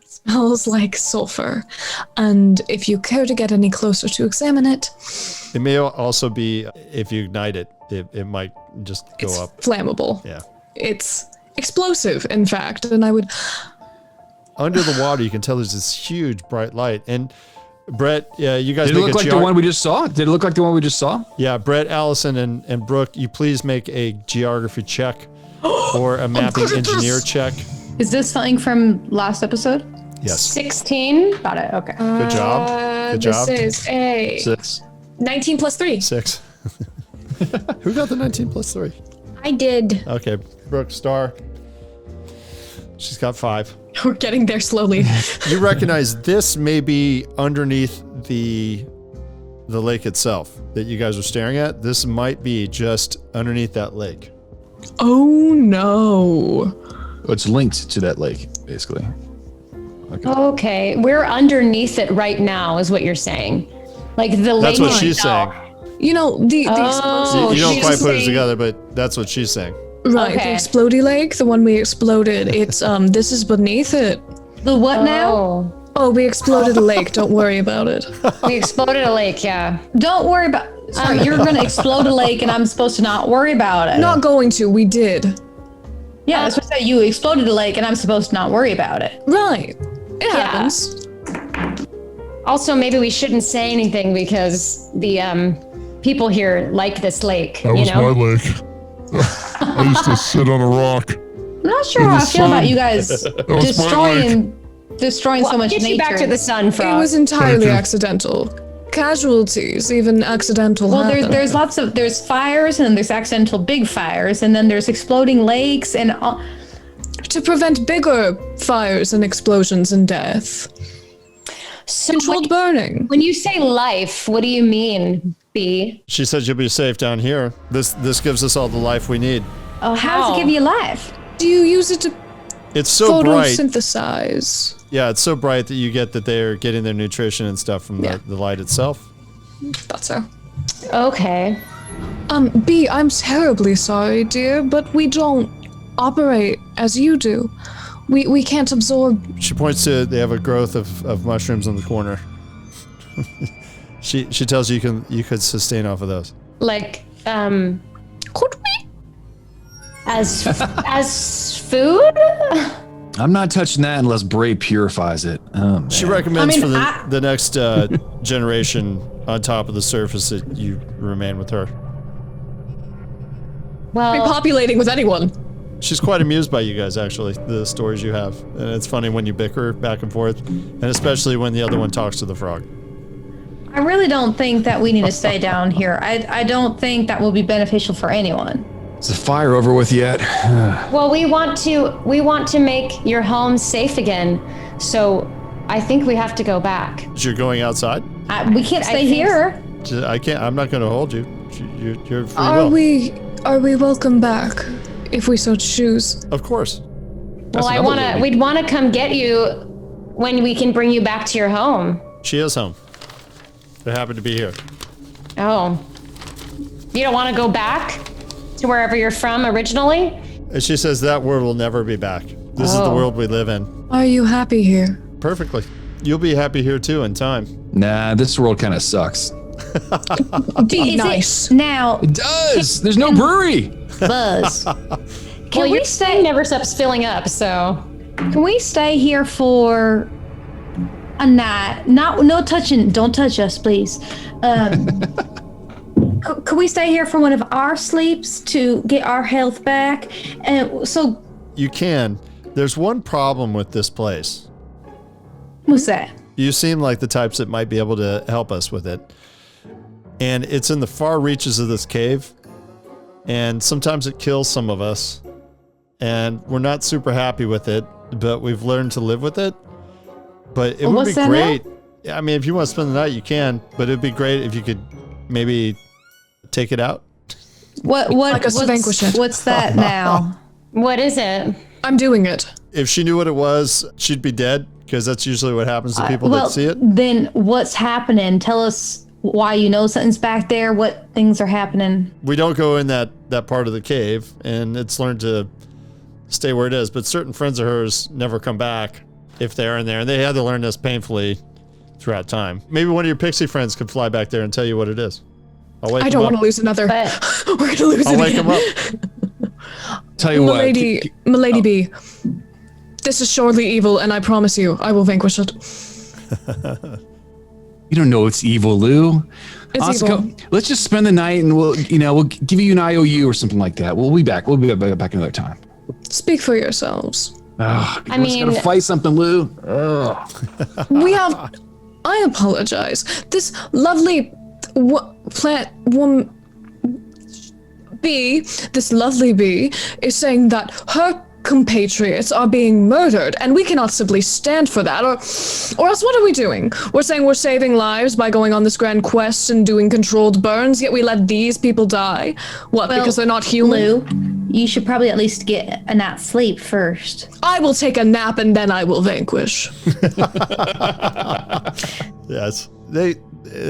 Smells like sulfur. And if you care to get any closer to examine it, It may also be, if you ignite it, it might just go it's up. flammable. Yeah. It's explosive, in fact. And I would. Under the water, you can tell there's this huge bright light. And Brett, yeah, you guys Did it make look a like the one we just saw? Did it look like the one we just saw? Yeah, Brett, Allison, and Brooke, you please make a geography check or a mapping engineer check. Is this something from last episode? Yes. 16? Got it. Okay. Good job. Good job. This is a 6. 19 plus 3. 6. Who got the 19 plus 3? I did. Okay, Brooke, star. She's got 5. We're getting there slowly. You recognize this may be underneath the lake itself that you guys are staring at. This might be just underneath that lake. Oh no. It's linked to that lake, basically. Okay, we're underneath it right now, is what you're saying. Like the lake. That's what she's itself. saying. You know, the explosive. You don't she's quite put it saying- together, but that's what she's saying. Right, Okay. the explodey lake, the one we exploded. It's this is beneath it. The what now? Oh, Oh, we exploded a lake. Don't worry about it. we exploded a lake, yeah. Don't worry about. Sorry, you're gonna explode a lake, and I'm supposed to not worry about it. Not going to. We did. Yeah, that's what I said. You exploded a lake, and I'm supposed to not worry about it. Right. It happens. Also, maybe we shouldn't say anything because the people here like this lake. That was my lake. I used to sit on a rock. I'm not sure how I feel about you guys destroying so much Get nature. you back to the sun, It Frog. was entirely Thank you. accidental. Casualties, even accidental. Well, happen. there's fires, and then there's accidental big fires, and then there's exploding lakes, and to prevent bigger fires and explosions and death. So Controlled burning. when you say life, what do you mean, B? She says you'll be safe down here. This gives us all the life we need. how does it give you life? Do you use it to It's so bright. photosynthesize? Yeah, it's so bright that you get that they're getting their nutrition and stuff from the light itself. Thought so. Okay. B, I'm terribly sorry, dear, but we don't operate as you do. We can't absorb. She points to they have a growth of mushrooms in the corner. she tells you you could sustain off of those. Like, Could we? as food? I'm not touching that unless Bray purifies it. Oh, man. She recommends I mean, for the next generation on top of the surface that you remain with her. Well, Repopulating with anyone. She's quite amused by you guys, actually, the stories you have. And it's funny when you bicker back and forth, and especially when the other one talks to the frog. I really don't think that we need to stay down here. I don't think that will be beneficial for anyone. Is the fire over with yet? Well, we want to make your home safe again. So I think we have to go back. You're going outside? We can't stay here. I can't. I'm not going to hold you. You're free will. Are we welcome back if we so choose? Of course. Well, we'd want to come get you when we can bring you back to your home. She is home. They happen to be here. Oh. You don't want to go back to wherever you're from originally? And she says that world will never be back. This is the world we live in. Are you happy here? Perfectly. You'll be happy here too in time. Nah, this world kind of sucks. Be nice. Now, It does. There's no brewery. Buzz. Well, your thing never stops filling up, so. Can we stay here for a night? No touching. Don't touch us, please. Could we stay here for one of our sleeps to get our health back? And so, You can. There's one problem with this place. what's that? You seem like the types that might be able to help us with it. And it's in the far reaches of this cave. And sometimes it kills some of us. And we're not super happy with it, but we've learned to live with it. But it would be great. I mean, if you want to spend the night, you can. But it'd be great if you could maybe take it out. What's that now? What is it? I'm doing it. If she knew what it was, she'd be dead. Because that's usually what happens to people that see it. Then what's happening? Tell us why you know something's back there. What things are happening? We don't go in that part of the cave, and it's learned to stay where it is. But certain friends of hers never come back if they're in there, and they had to learn this painfully throughout time. Maybe one of your pixie friends could fly back there and tell you what it is. I'll wake I don't want to lose another. We're going to lose I'll it wake again. him up. Tell you Milady B, this is surely evil, and I promise you, I will vanquish it. You don't know it's evil, Lou. It's evil. Let's just spend the night, and we'll give you an IOU or something like that. We'll be back. We'll be back another time. Speak for yourselves. We're just gonna fight something, Lou. We have. I apologize. This lovely plant woman bee, this lovely bee, is saying that her compatriots are being murdered, and we cannot simply stand for that, or else what are we doing? We're saying we're saving lives by going on this grand quest and doing controlled burns, yet we let these people die? What, because they're not human? Lou, you should probably at least get a night's sleep first. I will take a nap and then I will vanquish. Yes. They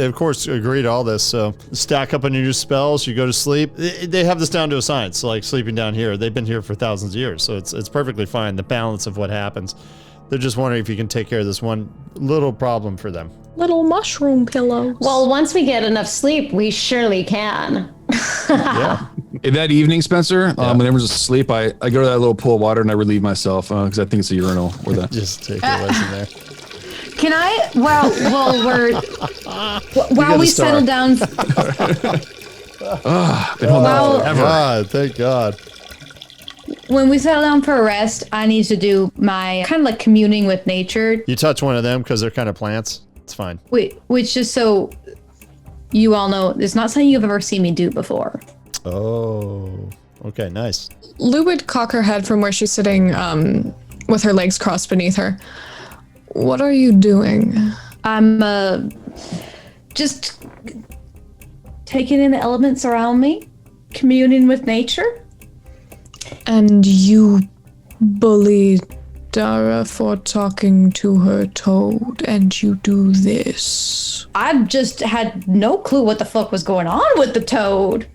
of course agree to all this, so stack up on your new spells, you go to sleep. They have this down to a science, like sleeping down here. They've been here for thousands of years, so it's perfectly fine, the balance of what happens. They're just wondering if you can take care of this one little problem for them. Little mushroom pillows. Well, once we get enough sleep, we surely can. Yeah. That evening, Spencer, when everyone's asleep, I go to that little pool of water and I relieve myself because I think it's a urinal. Or that. Just take it away from there. Can I? While we settle down. Been holding out forever. God, thank God. When we settle down for a rest, I need to do my kind of like communing with nature. You touch one of them because they're kind of plants. It's fine. Which just so you all know, it's not something you've ever seen me do before. Oh, okay, nice. Lou would cock her head from where she's sitting with her legs crossed beneath her. What are you doing? I'm just taking in the elements around me, communing with nature. And you bully Dara for talking to her toad, and you do this. I just had no clue what the fuck was going on with the toad.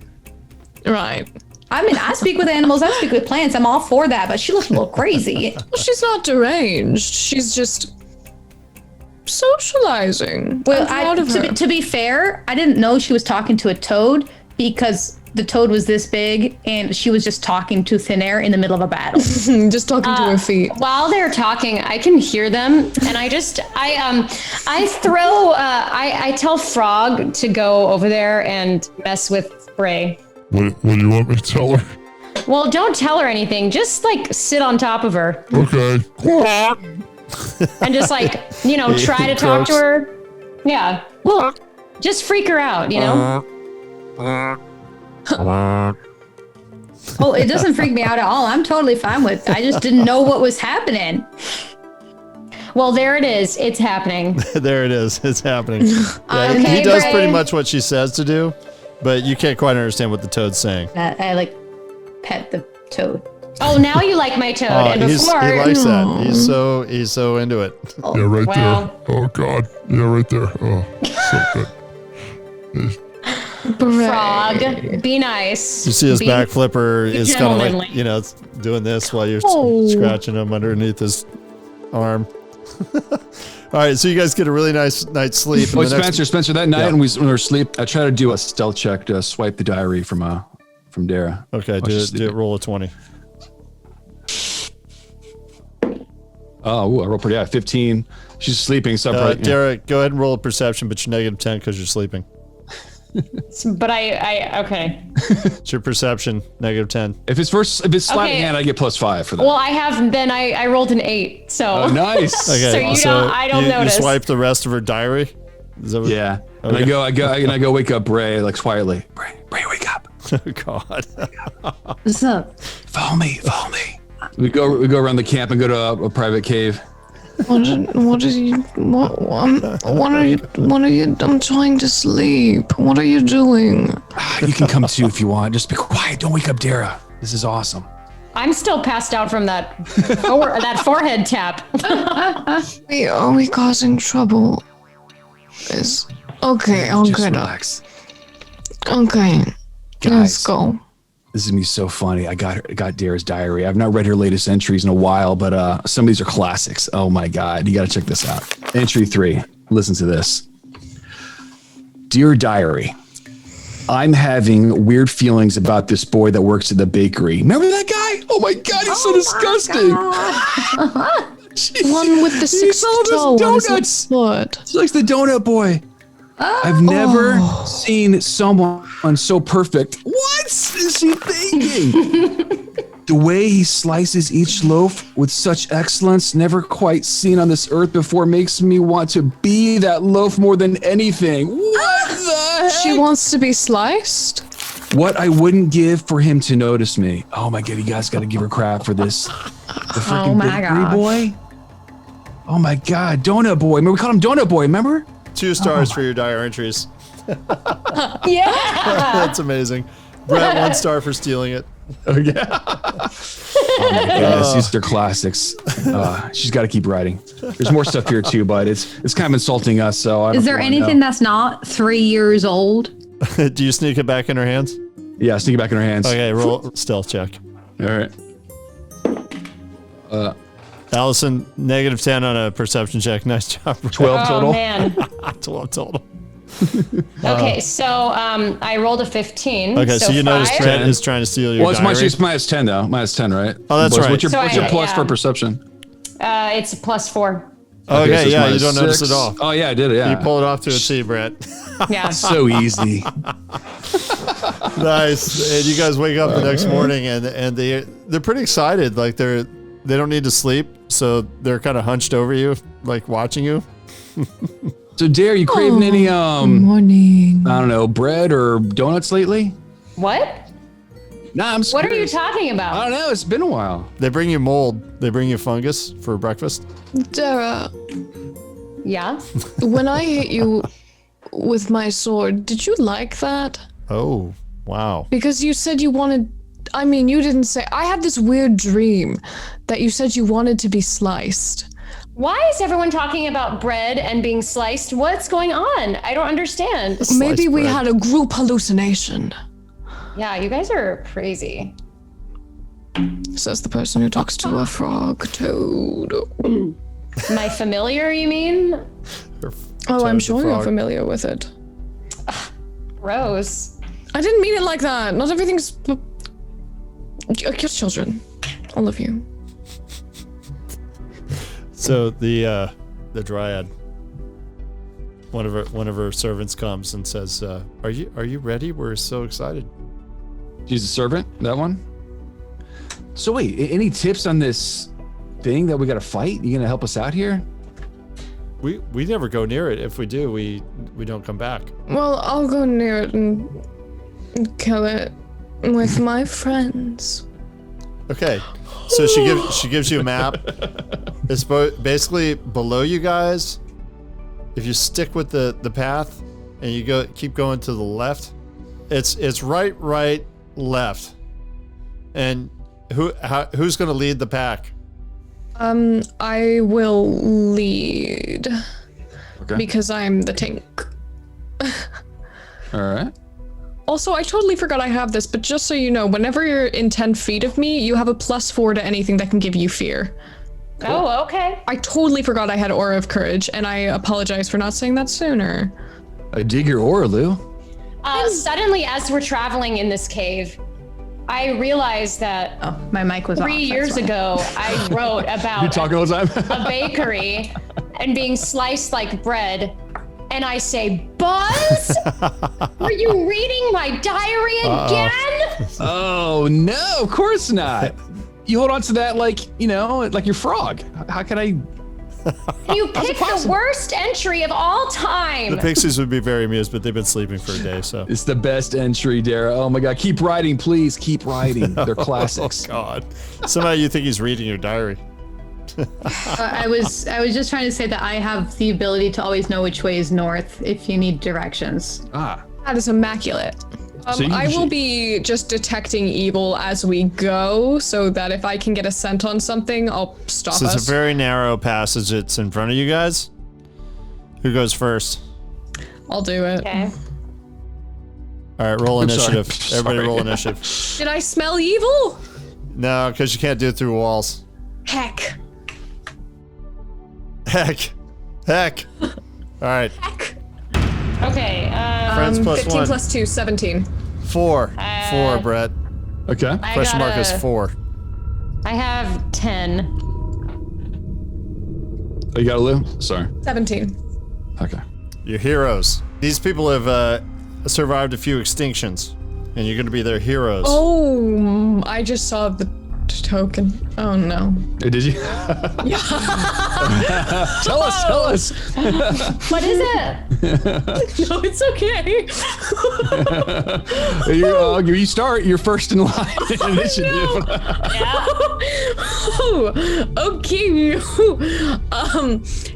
Right. I mean, I speak with animals, I speak with plants, I'm all for that, but she looked a little crazy. Well, she's not deranged. She's just socializing. Well, I'm proud of her. to be fair, I didn't know she was talking to a toad because the toad was this big and she was just talking to thin air in the middle of a battle. Just talking to her feet. While they're talking, I can hear them, and I tell Frog to go over there and mess with Bray. What do you want me to tell her? Well, don't tell her anything. Just like sit on top of her Okay. and just like, try to talk to her. Yeah. Just freak her out, you know? Oh, it doesn't freak me out at all. I'm totally fine with it. I just didn't know what was happening. Well, there it is. It's happening. There it is. It's happening. Yeah, Okay, he does Bray. pretty much what she says to do, but you can't quite understand what the toad's saying. I like pet the toad. Oh, now you like my toad. And he before, likes that. He's so into it. Yeah, right Wow. there. Oh God. Yeah, right there. Oh, so good. Frog, be nice. You see his Be- back flipper be is kind of gentlemanly. like, it's doing this while you're Oh. scratching him underneath his arm. All right, so you guys get a really nice night's sleep. and Oh, the next- Spencer, that night Yeah. when we were asleep, I tried to do a stealth check to swipe the diary from Dara. Okay, do it, roll a 20. Oh, I rolled pretty high, 15. She's sleeping, so probably, Derek, go ahead and roll a perception, but you're -10 because you're sleeping. But okay. It's your perception, -10. If it's sleight Okay. of hand, I get +5 for that. Well, I rolled an 8, so. Oh, nice. Okay, So I don't you notice. swipe the rest of her diary? Is that what- Yeah. Okay. And I go wake up Bray, like quietly. Bray, wake up. Oh, God. What's up? Follow me. We go around the camp and go to a private cave. What are you? I'm trying to sleep. What are you doing? You can come too if you want. Just be quiet. Don't wake up Dara. This is awesome. I'm still passed out from that that forehead tap. Are we causing trouble? Okay, I'll Just get up. relax. Okay, Guys, let's go. this is gonna be so funny. I got Dara's diary. I've not read her latest entries in a while, but some of these are classics. Oh my God, you gotta check this out. Entry 3. Listen to this. Dear Diary, I'm having weird feelings about this boy that works at the bakery. Remember that guy? Oh my God, he's so disgusting. One with the He 6 sold us toe on his donuts. foot. He likes the donut boy. I've never seen someone so perfect. What is he thinking? The way he slices each loaf with such excellence, never quite seen on this earth before, makes me want to be that loaf more than anything. What the heck? She wants to be sliced? What I wouldn't give for him to notice me. Oh my God, you guys got to give her crap for this. The freaking my bakery gosh. boy. Oh my God, donut boy. Remember, we called him donut boy, remember? 2 stars for your diary entries. Yeah. That's amazing. Brett, 1 star for stealing it. Oh yeah. Oh my goodness, these are classics. She's got to keep writing. There's more stuff here too, but it's kind of insulting us. So I don't Is there wanna anything know. that's not 3 years old? Do you sneak it back in her hands? Yeah, sneak it back in her hands. Okay, roll stealth check. All right. Allison, -10 on a perception check. Nice job. 12 Oh total. man. 12 total. Okay, so I rolled a 15. Okay, so you notice 5. Trent is trying to steal your Well, it's diary. -10 though. -10, right? Oh, that's right. What's your, So what's your I- plus yeah. for perception? It's a +4. Okay, so it's yeah, you don't notice -6. it all. Oh yeah, I did it. Yeah. You pull it off to a T, Brett. Yeah. So easy. Nice. And you guys wake up the next morning and they're pretty excited. Like they don't need to sleep, so they're kind of hunched over you, like watching you. So, Dare, you craving any Morning. I don't know, bread or donuts lately? What? Nah, I'm. What are you curious. talking I about? don't know. It's been a while. They bring you mold. They bring you fungus for breakfast. Dara, Yeah. when I hit you with my sword, did you like that? Oh, wow. Because you said you wanted. I mean, you didn't say. I had this weird dream that you said you wanted to be sliced. Why is everyone talking about bread and being sliced? What's going on? I don't understand. Maybe we bread. had a group hallucination, Yeah, you guys are crazy. says the person who talks to a frog toad. My familiar, you mean? Oh, I'm the sure you're frog. familiar with it. Rose. I didn't mean it like that. Not everything's. Your children. All of you. So the dryad, one of her servants comes and says, "Are you ready? We're so excited." She's a servant. That one. So wait, any tips on this thing that we got to fight? You gonna help us out here? We never go near it. If we do, we don't come back. Well, I'll go near it and kill it with my friends. Okay, so she gives you a map. It's basically below you guys. If you stick with the path and you keep going to the left, it's right, left. And who's gonna lead the pack? I will lead. Okay. Because I'm the tank. All right. Also, I totally forgot I have this, but just so you know, whenever you're in 10 feet of me, you have a +4 to anything that can give you fear. Oh, okay. I totally forgot I had Aura of Courage, and I apologize for not saying that sooner. I dig your aura, Lou. Suddenly, as we're traveling in this cave, I realized that Oh, my mic was 3 off. years ago, I wrote You about talking all the time? a bakery and being sliced like bread. And I say, Buzz, were you reading my diary again? Oh no, of course not. You hold on to that like like your frog. How can I? You picked the worst entry of all time. The Pixies would be very amused, but they've been sleeping for a day, so. It's the best entry, Dara. Oh my God, keep writing, please. Keep writing. They're classics. Oh God! Somehow you think he's reading your diary. I was just trying to say that I have the ability to always know which way is north if you need directions. Ah. That is immaculate. So you I will should- be just detecting evil as we go, so that if I can get a scent on something, I'll stop So us. it's a very narrow passage. It's in front of you guys. Who goes first? I'll do it. Okay. All right, roll I'm sorry. initiative. Everybody Sorry. roll initiative. Did I smell evil? No, because you can't do it through walls. Heck. Heck. All right. Heck. Okay. Friends plus 15 one. plus 2, 17. 4. 4, Brett. Okay. Question mark is 4. I have 10. Oh, you got a Lou? Sorry. 17. Okay. Your heroes. These people have survived a few extinctions, and you're going to be their heroes. Oh, I just saw the token. Oh no. Hey, did you? Tell us. What is it? No, it's okay. I'll give you start. You're first in line. Initiative. Oh, okay.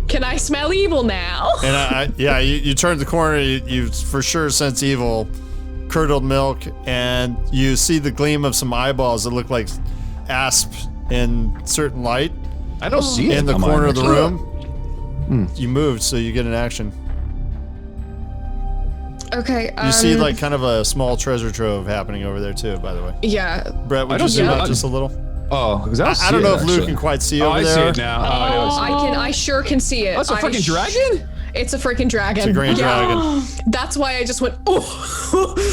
Can I smell evil now? And you turn the corner, you for sure sense evil, curdled milk, and you see the gleam of some eyeballs that look like asp in certain light I don't see it in the on corner mine, of the actually. room. You moved, so you get an action. Okay. You see like kind of a small treasure trove happening over there too, by the way. Yeah. Brett, would I you don't zoom see out it. just a little? Oh, because I don't know if Luke can quite see over I there. see it now. I sure can see it. Oh, it's a freaking dragon? It's a freaking dragon. It's a green dragon. That's why I just went, oh,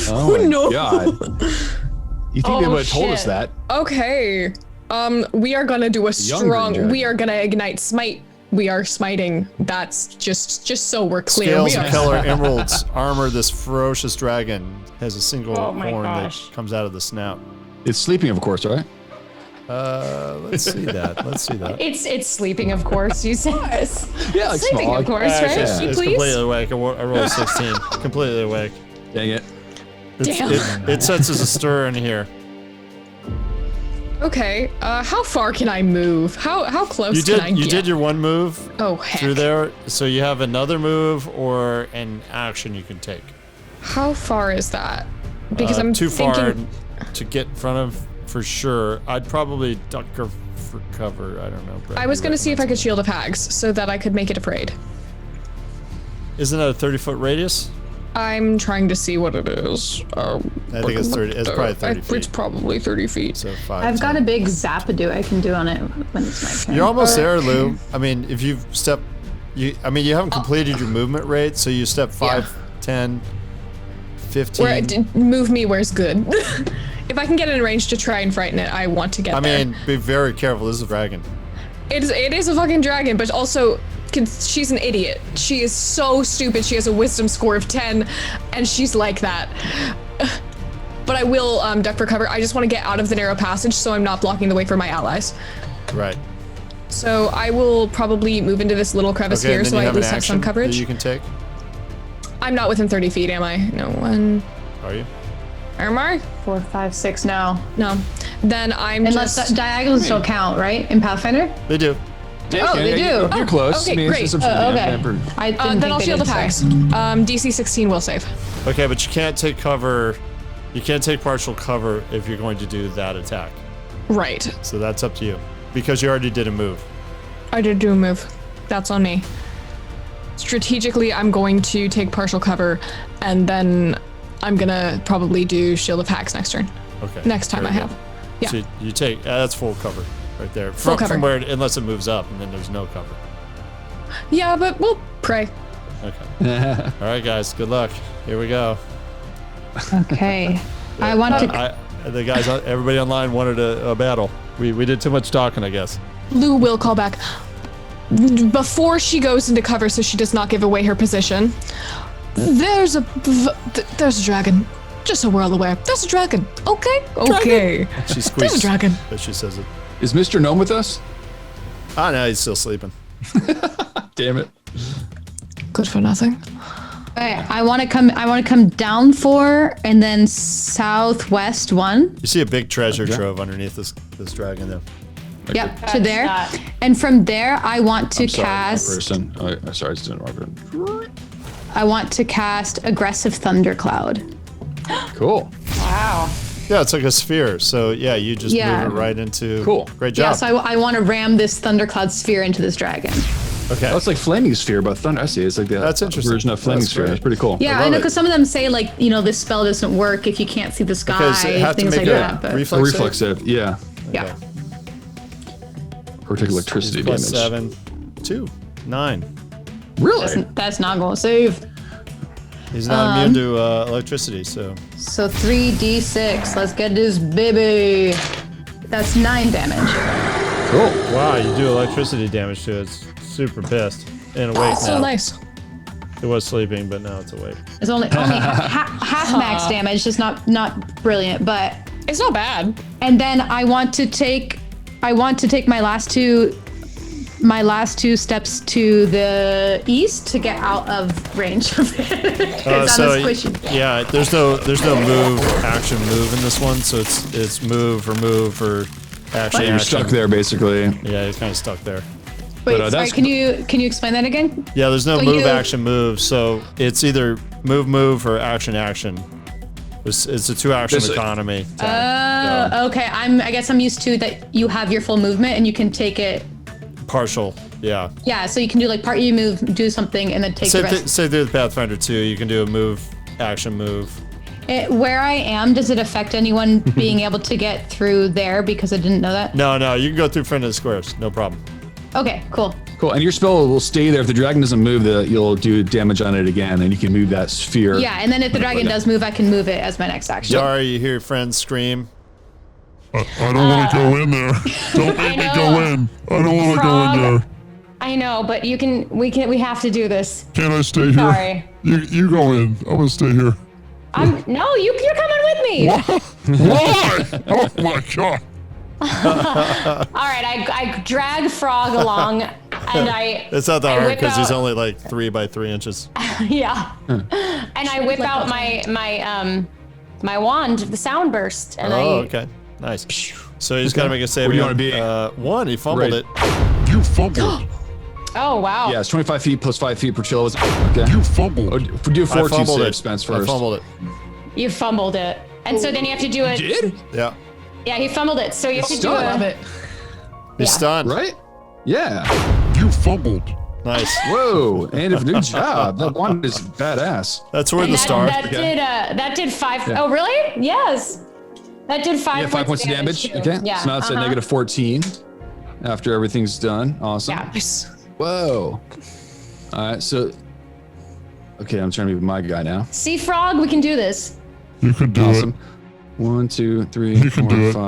Oh my no. God. You think they Oh, would have told us shit. that? Okay. We are gonna do a Young strong, green dragon. we are gonna ignite smite. We are smiting. That's just so we're clear. Scales We of are color emeralds armor this ferocious dragon. Has a single Oh my horn gosh. that comes out of the snout. It's sleeping, of course, right? Let's see that. Let's see that. It's sleeping, of course. You said Yeah, like sleeping, smog. of course, right? It's Please. completely awake. I rolled a 16. Completely awake. Dang it. It senses a stir in here. Okay. How far can I move? How close can I get? You did your one move Oh heck. through there, so you have another move or an action you can take. How far is that? Because I'm too thinking. far to get in front of for sure. I'd probably duck her for cover. I don't know. Brett, I was you gonna see if I recommend could shield of hags so that I could make it afraid. something. Isn't that a 30-foot radius? I'm trying to see what it is. I think it's 30. It's probably 30 feet. It's probably 30 feet. So 5. I've got a big Zappadoo I can do on it when it's my turn. You're almost there, Lou. I mean, if you step, you haven't completed your movement rate, so you step 5, 10, 15. Move me where's good. If I can get in range to try and frighten it, I want to get I there. mean, be very careful. This is a dragon. It is a fucking dragon, but also she's an idiot. She is so stupid. She has a wisdom score of 10, and she's like that. But I will duck for cover. I just want to get out of the narrow passage so I'm not blocking the way for my allies. Right. So I will probably move into this little crevice Okay, here, and then so you I at have an least have some action that coverage. you can take. I'm not within 30 feet, am I? No one. Are you? Am I? 4, 5, 6 now. No. Then I'm Unless just. diagonals don't count, right? In Pathfinder? They do. Oh, they do. You're close. okay, great. Okay. I didn't Then I'll think shield they the did, packs. sorry. DC 16 will save. Okay, but you can't take cover. You can't take partial cover if you're going to do that attack. Right. So that's up to you. Because you already did a move. I did do a move. That's on me. Strategically, I'm going to take partial cover, and then I'm gonna probably do Shield of Hacks next turn. Okay. Next time I very good. have. Yeah. So you take that's full cover right there. Full cover. From where unless it moves up and then there's no cover. Yeah, but we'll pray. Okay. All right, guys. Good luck. Here we go. Okay. I want to. The guys, everybody online wanted a battle. We did too much talking, I guess. Lou will call back. Before she goes into cover so she does not give away her position, there's a dragon. Just so we're all aware. There's a dragon. Okay? Okay. She There's a squeaks dragon. as she says it. Is Mr. Gnome with us? Oh, no, he's still sleeping. Damn it. Good for nothing. Okay, I want to come down 4 and then southwest 1. You see a big treasure trove underneath this dragon, though. Yep, to there. And from there, I want to I'm sorry, cast. wrong person. Oh, sorry, it's not the wrong person. I want to cast aggressive thundercloud. Cool. Wow. Yeah, it's like a sphere. So, yeah, you just Yeah. move it right into... Cool. Great Yeah, job. so I want to ram this thundercloud sphere into this dragon. Okay. Oh, it's like Flaming Sphere, but thunder. I see. It's like the That's interesting. version of Flaming That's Sphere. great. That's pretty cool. Yeah, love I know it. because some of them say like this spell doesn't work if you can't see the sky, Okay, so have to things make like a that. But A reflex reflex save? save. Yeah. yeah, Or take electricity Plus damage. 7, 2, 9. Really? that's not going to save. He's not immune to electricity, so... So 3d6. Let's get this baby. That's 9 damage. Cool. Wow, you do electricity damage to it. It's super pissed. And awake now. So nice. It was sleeping, but now it's awake. It's only half max damage, just not brilliant, but. It's not bad. And then I want to take my last two steps to the east to get out of range of it. 'Cause I'm a squishy. yeah, there's no move, action, move in this one, so it's move or action. You're action. stuck there, basically. Yeah, you're kind of stuck there. Wait, But, sorry, that's- can you explain that again? Yeah, there's no So move, you- action, move, so it's either move, or action. It's a 2-action This- economy. Okay. I guess I'm used to that you have your full movement and you can take it. Partial, yeah. Yeah, so you can do like part you move, do something, and then take the rest. Say through the Pathfinder 2, you can do a move, action, move. Where I am, does it affect anyone being able to get through there? Because I didn't know that. No, you can go through front of the squares, no problem. Okay, cool. Cool. And your spell will stay there. If the dragon doesn't move, you'll do damage on it again, and you can move that sphere. Yeah, and then if the dragon does move, I can move it as my next action. Yara, you hear your friends scream. I don't want to go in there. Don't make me go in. I don't want to go in there. I know, but we have to do this. Can I stay here? Sorry. You go in. I'm gonna stay here. No, you're coming with me. Why? Oh my god. All right, I drag Frog along, and It's not that hard whip because he's out- only like 3 by 3 inches. yeah, and I whip out my wand, the sound burst, and Okay, nice. So he's got to make a save. Where do you wanna be? 1, he fumbled Right. it. You fumbled. Oh wow. Yeah, it's 25 feet plus 5 feet per chill. Okay. You fumbled. Oh, do I 4 2 fumbled save, it. Spence, I first. fumbled it. You fumbled it, and so then you have to do it. Did? Yeah. Yeah, he fumbled it, so you have to do Stunned. it. Love it. He's stunned. Right? Yeah. You fumbled. Nice. Whoa. And if good job. That one is badass. That's worth And the star. that did 5. Yeah. Oh really? Yes. That did 5. Yeah, 5 points of damage. too. Okay. Yeah. So now it's at negative 14 after everything's done. Awesome. Yeah. Whoa. All right. So, okay, I'm trying to be my guy now. See, Frog, we can do this. You can do Awesome. it. 1, 2, 3, You can 4, do it. 5.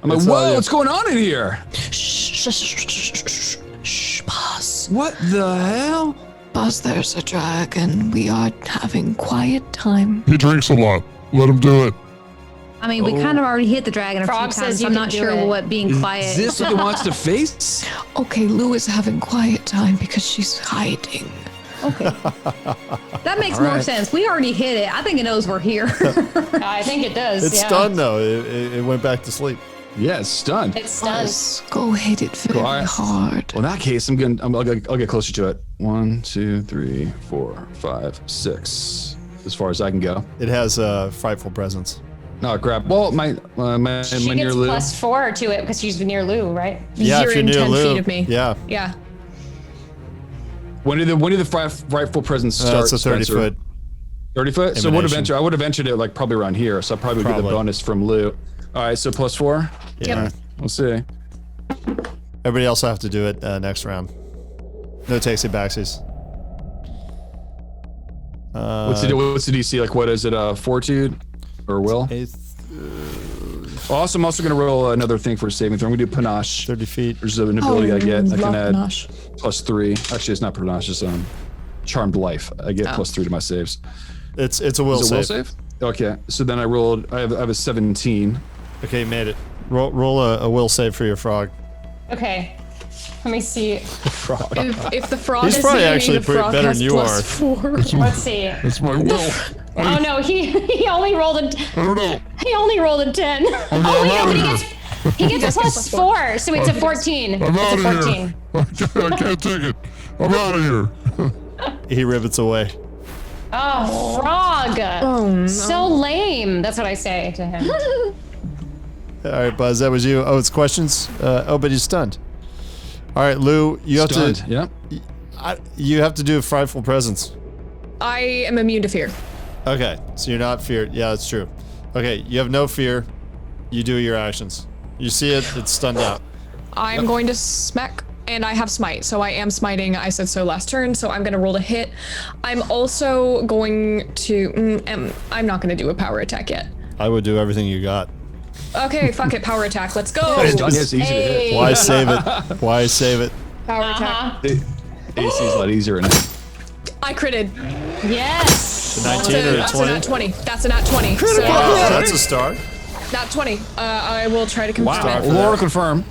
I'm like, It's all whoa, you. what's going on in here? Shh, boss. What the hell? Boss, there's a dragon. We are having quiet time. He drinks a lot. Let him do it. I mean, we kind of already hit the dragon a few Frog times, says so you I'm can not do sure it. what being quiet. Is this what he wants to face? Okay, Lou is having quiet time because she's hiding. Okay. That makes more sense. We already hit it. I think it knows we're here. I think it does. It's yeah. stunned though. It went back to sleep. Yeah, it's stunned. It's stunned. Go hit it very Alright. hard. Well, in that case, I'll get closer to it. 1, 2, 3, 4, 5, 6. As far as I can go. It has a frightful presence. No, crap. Well, my She near gets Lou. +4 to it because she's near Lou, right? Yeah, You're if you're in near 10 Lou. feet of me. Yeah. Yeah. When did the frightful presence start? It's a 30 Spencer? foot. 30 foot? So Emanation. I would have ventured it like probably around here. So I'll probably get the Probably. bonus from Lou. All right, so +4. Yeah. We'll see. Everybody else will have to do it next round. No takesy backsies. What's the DC? Like, what is it? Fortitude or will? Also, I'm also going to roll another thing for a saving throw. I'm going to do panache. 30 feet. There's an ability I get. I can add panache. +3. Actually, it's not panache. It's charmed life. I get +3 to my saves. It's a will Is it will save. save? Okay. So then I rolled. I have a 17. Okay, you made it. Roll a will save for your frog. Okay. Let me see. If the frog He's is probably saying actually the frog better has than you are. +4. Let's see. That's my will. Oh no, he only rolled a. I don't know. He only rolled a 10. Oh I'm wait, no, out but of he gets +4, so it's a 14. I'm out It's a of here. 14. I can't take it. I'm out of here. He rivets away. Oh, frog. Oh, no. So lame. That's what I say to him. All right, Buzz, that was you. Oh, it's questions. But he's stunned. All right, Lou, you have Stunned. to. Yeah. You have to do a frightful presence. I am immune to fear. Okay, so you're not feared. Yeah, that's true. Okay, you have no fear. You do your actions. You see it. It's stunned out. I'm going to smack, and I have smite, so I am smiting. I said so last turn, so I'm going to roll to hit. I'm also going to. I'm not going to do a power attack yet. I would do everything you got. Okay, fuck it. Power attack. Let's go. It's easy to hit. Why save it? Why save it? Power attack. The AC is a lot easier in it. I critted. Yes. 19 or a That's a 20? nat 20. That's a nat 20. So, That's a start. nat 20. I will try to confirm Wow. it. Laura, confirm.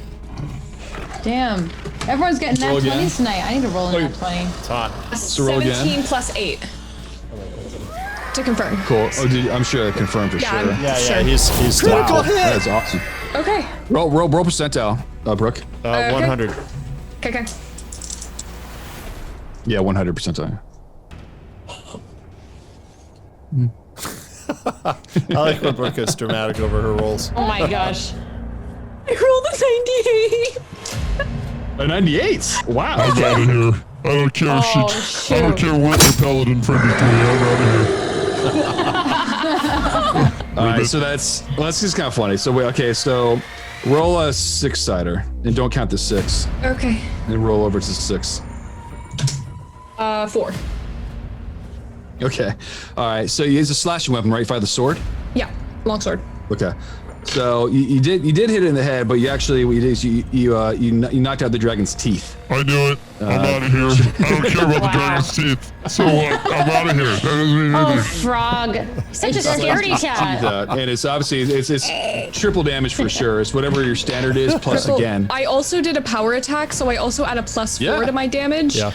Damn. Everyone's getting nat Roll again. 20s tonight. I need to roll a nat 20. It's hot. roll again. 17 plus 8. To confirm. Cool. Oh, I'm sure I confirmed for Yeah, sure. Yeah, Sure. He's Wow, that's awesome. Okay. Roll percentile, Brooke. 100. Okay. Yeah, 100 percentile. I like when Brooke gets dramatic over her rolls. Oh my gosh. I rolled a 98. A 98. Wow. I'm out of here. I don't care if Oh, I don't shoot. care what your paladin friend is doing. I'm out of here. All right, so that's just kind of funny. So so roll a 6-sider and don't count the 6, Okay. and roll over to 6. 4. Okay. All right. So you use a slashing weapon, right? You fire the sword. Yeah. Longsword. Okay. So you did hit it in the head, but you actually what you did is you knocked out the dragon's teeth. I knew it. I'm out of here. I don't care about the dragon's teeth. So what? I'm out of here. That doesn't mean Oh, anything. frog. Such a scaredy cat. And it's obviously it's triple damage for sure. It's whatever your standard is plus So again. I also did a power attack, so I also add a +4 Yeah. to my damage. Yeah.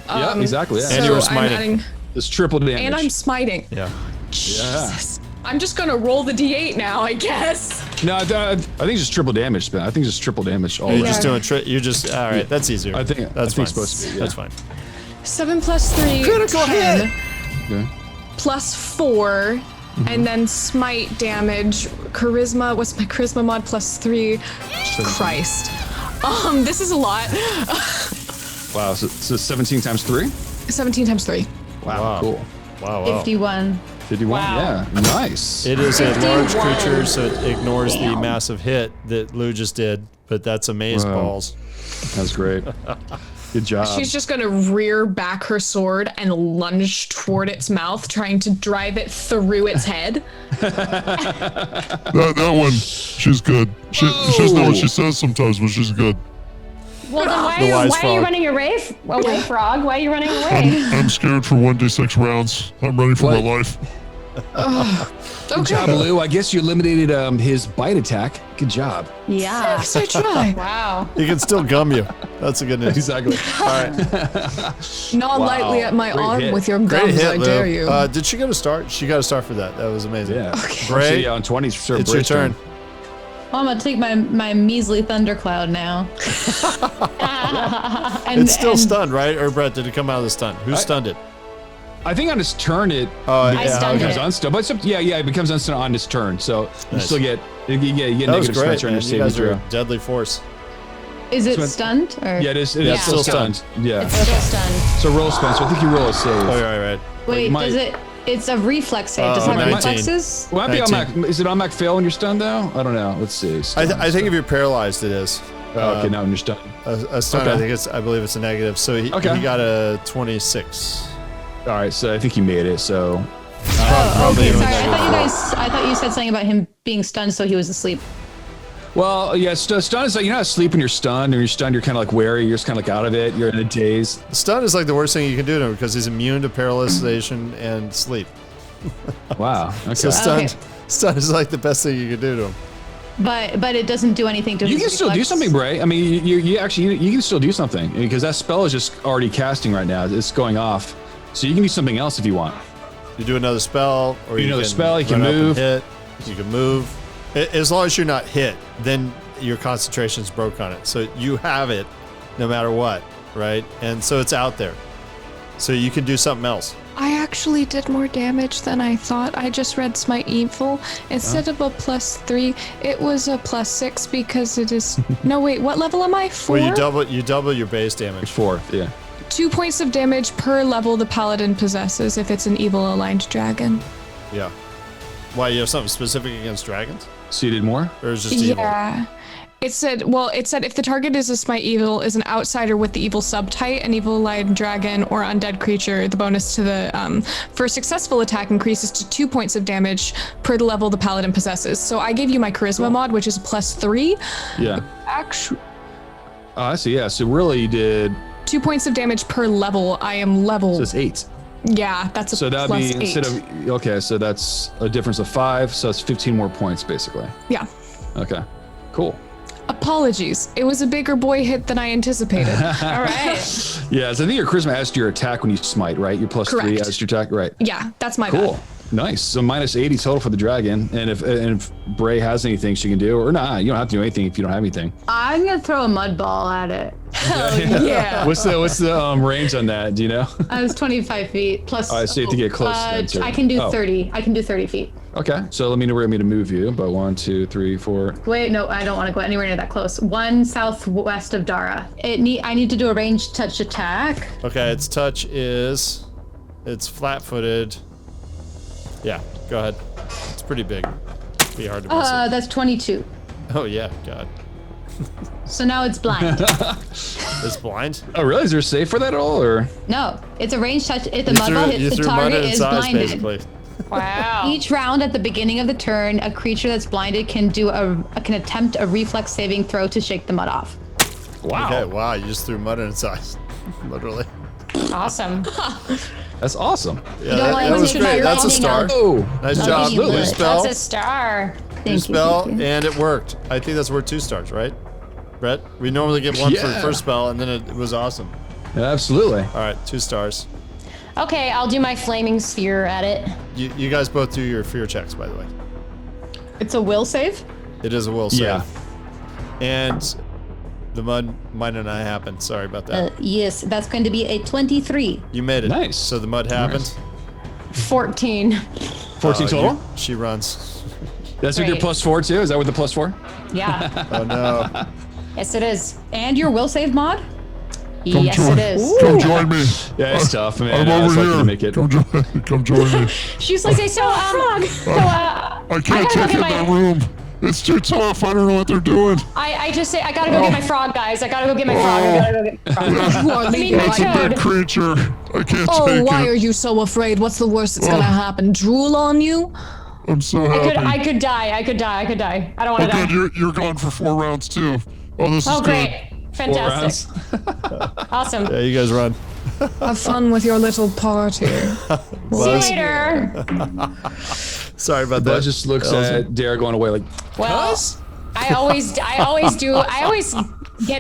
Yeah, exactly. Yeah. And you were So I'm smiting. adding, It's triple damage. and I'm smiting. Yeah. Jesus. I'm just gonna roll the D8 now, I guess. No, I think it's just triple damage, Ben. I think it's just triple damage. All You're around. just doing all right. That's easier. I think that's it's fine. supposed to be. Yeah. That's fine. 7 plus 3, 10, Okay. plus 4, and then smite damage. Charisma, what's my charisma mod? Plus 3. Christ. This is a lot. Wow. So 17 times 3. 17 times 3. Wow. Cool. Wow. 51. 51. Wow. Yeah. Nice. It is a large 51. creature, so it ignores the massive hit that Lou just did, but that's amaze Wow. balls. That's great. Good job. She's just gonna rear back her sword and lunge toward its mouth, trying to drive it through its head. That one, she's good. She doesn't know what she says sometimes, but she's good. Well, then why The are wise you frog. running away, frog? Why are you running away? I'm scared for 1d6 rounds. I'm ready for my life. Good job, Lou. I guess you eliminated his bite attack. Good job. Yeah. Yes, I try. Wow. He can still gum you. That's a good news. Exactly. All right. Not lightly at my Great arm hit. with your Great gums, hit, I Lou. dare you. Did she get a start? She got a start for that. That was amazing. Yeah. Okay. Bray, So, yeah, on 20s, sure. it's your Bray's turn. Well, I'm gonna take my measly thundercloud now. And, It's still and- stunned, right? Or Brett, did it come out of the stun? Who stunned it? I think on his turn it I stunned becomes it. unstunned. But it becomes unstunned on his turn. So you Nice. still get you get That was negative great, Spencer on man. your You saving guys are throw. a deadly force. Is it So- stunned? Or? Yeah, it is. It Yeah. is still Still stunned. Yeah. It's still stunned. So roll, Spencer. I think you roll a save. Oh, right. Wait, might- does it? It's a reflex save. Does it have 19. reflexes? Well, might be 19. automatic. Is it automatic fail when you're stunned though? I don't know. Let's see. I think if you're paralyzed, it is. Okay, now when you're stunned. A stun, Okay. I believe it's a negative. So he Okay. got a 26. All right, so I think you made it. So Probably Okay, even sorry. negative. I thought you said something about him being stunned, so he was asleep. well, yeah, stun is like, you know how sleep when you're stunned, and when you're stunned, you're kind of like wary, you're just kind of like out of it, you're in a daze. Stun is like the worst thing you can do to him because he's immune to paralyzation and sleep. Wow. Okay. So stun is like the best thing you can do to him. But it doesn't do anything to You his can still do reflex. something, Bray. I mean, you actually you can still do something because that spell is just already casting right now. It's going off, so you can do something else if you want. You do another spell, or You you do another can spell, you can run up and move. hit. You can move. As long as you're not hit, then your concentration's broke on it. So you have it, no matter what, right? And so it's out there. So you can do something else. I actually did more damage than I thought. I just read Smite Evil. Instead of a +3, it was a +6 because it is. No, wait, what level am I? 4? Well, you double your base damage. 4, yeah. 2 points of damage per level the paladin possesses if it's an evil aligned dragon. Yeah. Why, you have something specific against dragons, So you did more. or is it just evil? Yeah. It said if the target is a Smite Evil, is an outsider with the evil subtype, an evil aligned dragon or undead creature, the bonus to the first successful attack increases to 2 points of damage per the level the paladin possesses. So I gave you my charisma mod, which is a +3. Yeah. Actually, Oh, I see. Yeah. So really, you did. 2 points of damage per level. I am level. So it's 8. Yeah, that's a So that'd be +8. instead of okay. So that's a difference of 5. So it's 15 more points basically. Yeah. Okay. Cool. Apologies. It was a bigger boy hit than I anticipated. All right. Yeah. So I think your charisma adds to your attack when you smite, right? Your +3 Correct. adds to your attack, right? Yeah, that's my Cool. bad. Nice. So -80 total for the dragon. And if Bray has anything she can do, or nah, you don't have to do anything if you don't have anything. I'm gonna throw a mud ball at it. Hell yeah. What's the range on that? Do you know? I was 25 feet plus. I see, to get close then, too. I can do Oh. 30. I can do 30 feet. Okay. So let me know where you want me to move you. But 1, 2, 3, 4. Wait, no, I don't want to go anywhere near that close. 1 southwest of Dara. I need to do a ranged touch attack. Okay, its touch is, it's flat-footed. Yeah, go ahead. It's pretty big. Be hard to miss it. That's 22. Oh yeah, God. So now it's blind. It's blind. Oh, really? Is there a save for that at all, or? No, it's a ranged touch. If the You mud ball you hits the threw mud target, in is its eyes, blinded. basically. Wow. Each round at the beginning of the turn, a creature that's blinded can attempt a reflex saving throw to shake the mud off. Wow. Okay, wow, you just threw mud in its eyes. Literally. Awesome. That's awesome. Yeah, don't want that was to great. fire That's a lightning star. out. Oh. Nice Not job. eating New mud. spell. That's a star. New Thank you. spell, Thank you. and it worked. I think that's worth 2 stars, right? Brett? We normally get 1 for the Yeah. first spell, and then it was awesome. Yeah, absolutely. All right, 2 stars. Okay, I'll do my flaming sphere at it. You guys both do your fear checks, by the way. It's a will save? It is a will save. Yeah. And the mud might not happen. Sorry about that. Yes, that's going to be a 23. You made it. Nice. So the mud happened. 14. 14 total? She runs. That's with your Great. +4 too? Is that with the +4? Yeah. Oh no. Yes, it is. And your will save mod? Yes, it is. Come join me. Yeah, it's tough, man. I'm I was over lucky to here. make it. Come join me. She's like, so, I can't gotta go take get in my- that room. It's too tough. I don't know what they're doing. I just say, I gotta go get my frog, guys. I gotta go get my frog. I gotta go get my frog. You are leaving That's right a now. big Creature. I can't Oh, take why it. are you so afraid? What's the worst that's gonna happen? Drool on you? I'm so happy. I could die. I could die. I don't want to Oh, die. good. You're gone for 4 rounds too. Oh, this is Oh, good. great. Fantastic. Awesome. Yeah, you guys run. Have fun with your little party. See you later. Sorry about Buzz that. just looks at Dare going away like, Well, I always get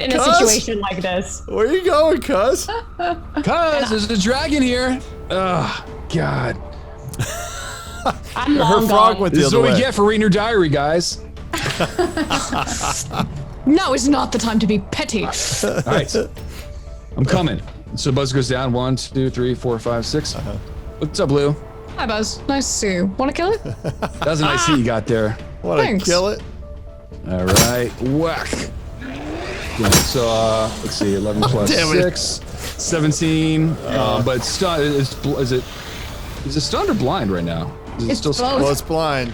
in a situation like this. Where you going, cuz? cuz, there's a dragon here. Oh, God. I'm Her long frog gone. went This the is other what way. we get for reading your diary, guys. Now is not the time to be petty. All right. I'm coming. So Buzz goes down. 1, 2, 3, 4, 5, 6. What's up, Lou? Hi, Buzz. Nice to see you. Want to kill it? That was a nice hit you got there. Want to Thanks. kill it? All right. Whack. Yeah, so, let's see. 11 plus Damn it. 6. 17. But it's stun. Is it stunned or blind right now? Is it still Well, it's blind.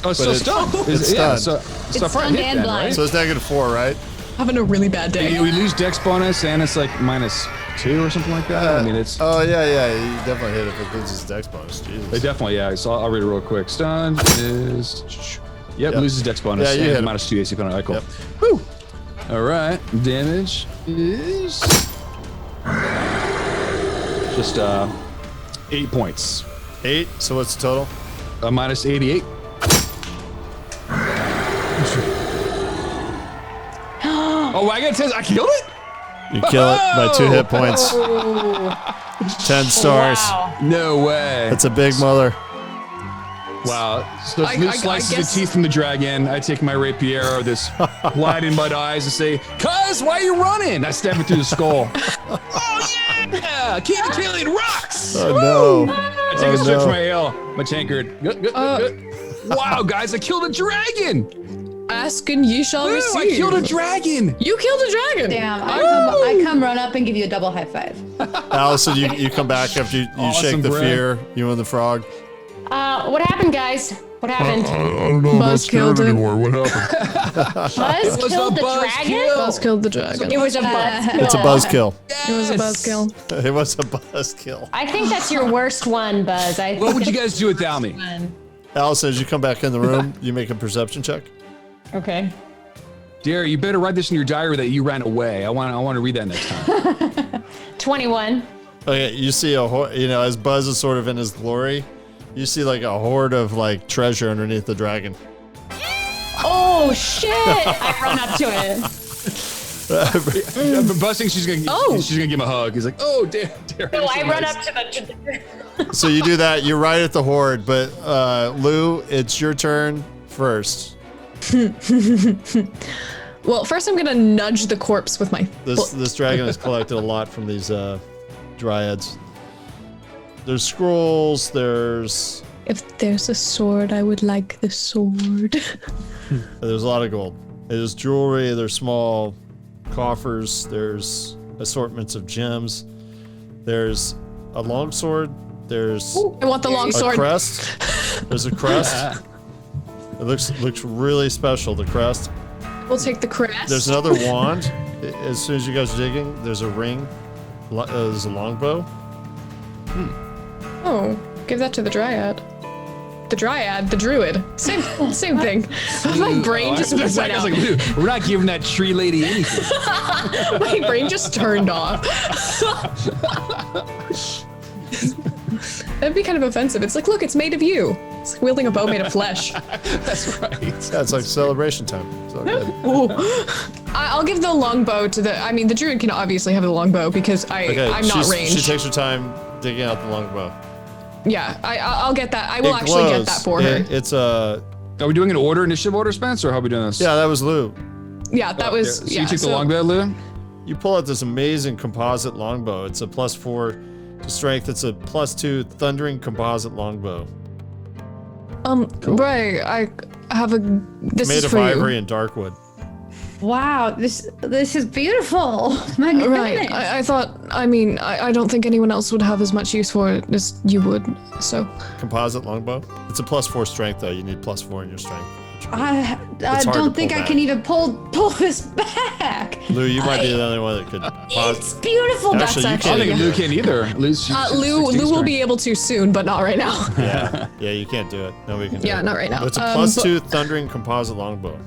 Oh, it's still it's- stunned. it's Yeah, stunned. so It's probably stunned hit and then, blind. right? So it's -4, right? Having a really bad day. We lose dex bonus and it's like -2 or something like that. I mean, it's. Oh, yeah. You definitely hit it if it loses dex bonus. Jesus. They definitely, yeah. So I'll read it real quick. Stun is. Yep, Yep. loses dex bonus. Yeah, you and hit him. -2 AC penalty. All right, cool. Yep. Woo! All right, damage is just 8 points. 8. So what's the total? Minus 88. Oh, I got 10. I killed it? You kill it by 2 hit points. 10 stars. Wow. No way. That's a big mother. Wow. So I Luke slices guess- the teeth from the dragon. I take my rapier, this light in my eyes, and say, "Cuz, why are you running?" I stab it through the skull. Oh yeah! Keep killing rocks. Oh, no. I take a sip from my ale, my tankard. Good. Wow, guys, I killed a dragon. Ask and ye shall Woo, receive. I killed a dragon. You killed a dragon. Damn, I come run up and give you a double high five. Allison, you come back after you Awesome, shake the Brad. fear, you and the frog. What happened, guys? What happened? I don't know if I'm Buzz scared killed it. anymore. What happened? Buzz was killed a the buzz dragon? kill. Buzz killed the dragon. It was a buzz kill. It's a buzzkill. It was a buzzkill. It was a buzzkill. I think that's your worst one, Buzz. What would you guys do without me? Allison, as you come back in the room, you make a perception check. Okay. Dare, you better write this in your diary that you ran away. I want to read that next time. 21. Okay, you see as Buzz is sort of in his glory, you see like a horde of like treasure underneath the dragon. Oh shit! I run up to it. Buzz thinks she's gonna give him a hug. He's like, "Oh, Dare." So I run up to the. So you do that, you're right at the horde, but Lou, it's your turn first. Well, first I'm gonna nudge the corpse with my This dragon has collected a lot from these dryads. There's scrolls, there's If there's a sword, I would like the sword. a lot of gold. There's jewelry, there's small coffers, there's assortments of gems. There's a longsword, there's I want the long a sword. crest. There's a crest. It looks really special, the crest. We'll take the crest. There's another wand. As soon as you guys are digging, there's a ring. There's a longbow. Oh, give that to the dryad. The dryad, the druid. Same thing. My brain just went I was out. like, "Dude, we're not giving that tree lady anything." My brain just turned off. That'd be kind of offensive. It's like, look, it's made of you. It's like wielding a bow made of flesh. That's right. Yeah, it's like celebration time. It's all good. Ooh. I'll give the longbow to the druid can obviously have the longbow because I'm not ranged. She takes her time digging out the longbow. Yeah, I'll get that. I will It actually glows. get that for her. It's Are we doing an initiative order, Spence, or how are we doing this? yeah, that was Lou. Yeah, that was. So yeah, you took the longbow, Lou? You pull out this amazing composite longbow. It's a +4 to strength. It's a +2 thundering composite longbow. Right. I have a. This Made is of for ivory you. and darkwood. Wow, this is beautiful. My goodness. Right. I thought. I mean, I don't think anyone else would have as much use for it as you would. So. Composite longbow. It's a +4 strength though. You need +4 in your strength. I hard to don't think pull I back. can even pull this back. Lou, you might be the only one that could. It's beautiful. Actually, you That's I don't can't think Lou can either. Lou will be able to soon, but not right now. Yeah, you can't do it. Nobody can do it. Yeah, not right now. But it's a +2 thundering composite longbow.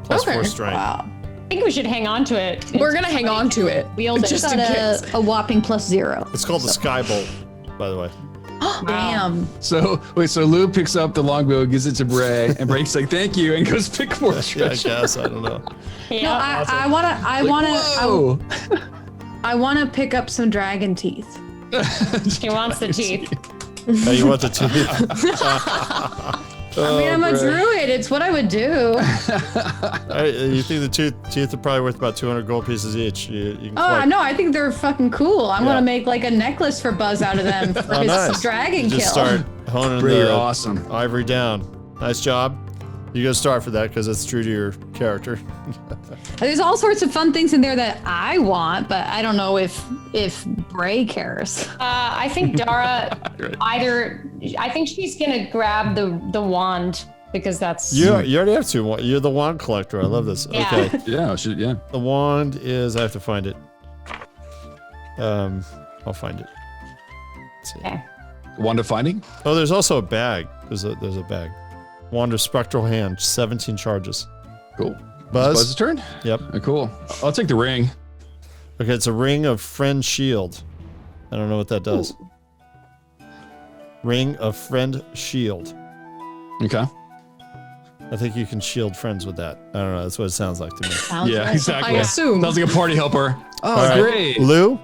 +4 Okay. strength. Wow. think we should hang on to it. We're gonna hang on to it. Wield it. Just Got in case. a whopping +0. It's called the Skybolt, by the way. Damn. So wait, so Lou picks up the longbow, gives it to Bray, and Bray's like, "Thank you," and goes pick more Yeah, I treasure. guess. I don't know. No, I wanna pick up some dragon teeth. He wants the teeth. Oh, you want the teeth? I mean, I'm a druid. It's what I would do. You think the teeth are probably worth about 200 gold pieces each? You can collect- No, I think they're fucking cool. I'm Yeah. gonna make like a necklace for Buzz out of them for Oh, his nice. dragon You kill. just start honing Bray, the you're awesome. ivory down. Nice job. You gotta start for that because it's true to your character. There's all sorts of fun things in there that I want, but I don't know if Bray cares. I think Dara I think she's gonna grab the wand because that's You already have two. You're the wand collector. I love this. Yeah. Okay. Yeah, yeah. The wand is. I have to find it. I'll find it. Let's see. okay. Wand of finding. Oh, there's also a bag. There's a bag. Wand of spectral hand. 17 charges. Cool. Buzz. Buzz's turn. Yep. Cool. I'll take the ring. Okay, it's a ring of friend shield. I don't know what that does. Ring of friend shield. Okay. I think you can shield friends with that. I don't know. That's what it sounds like to me. Sounds Yeah, like- exactly. I assume. Sounds like a party helper. Oh, All right. great. Lou,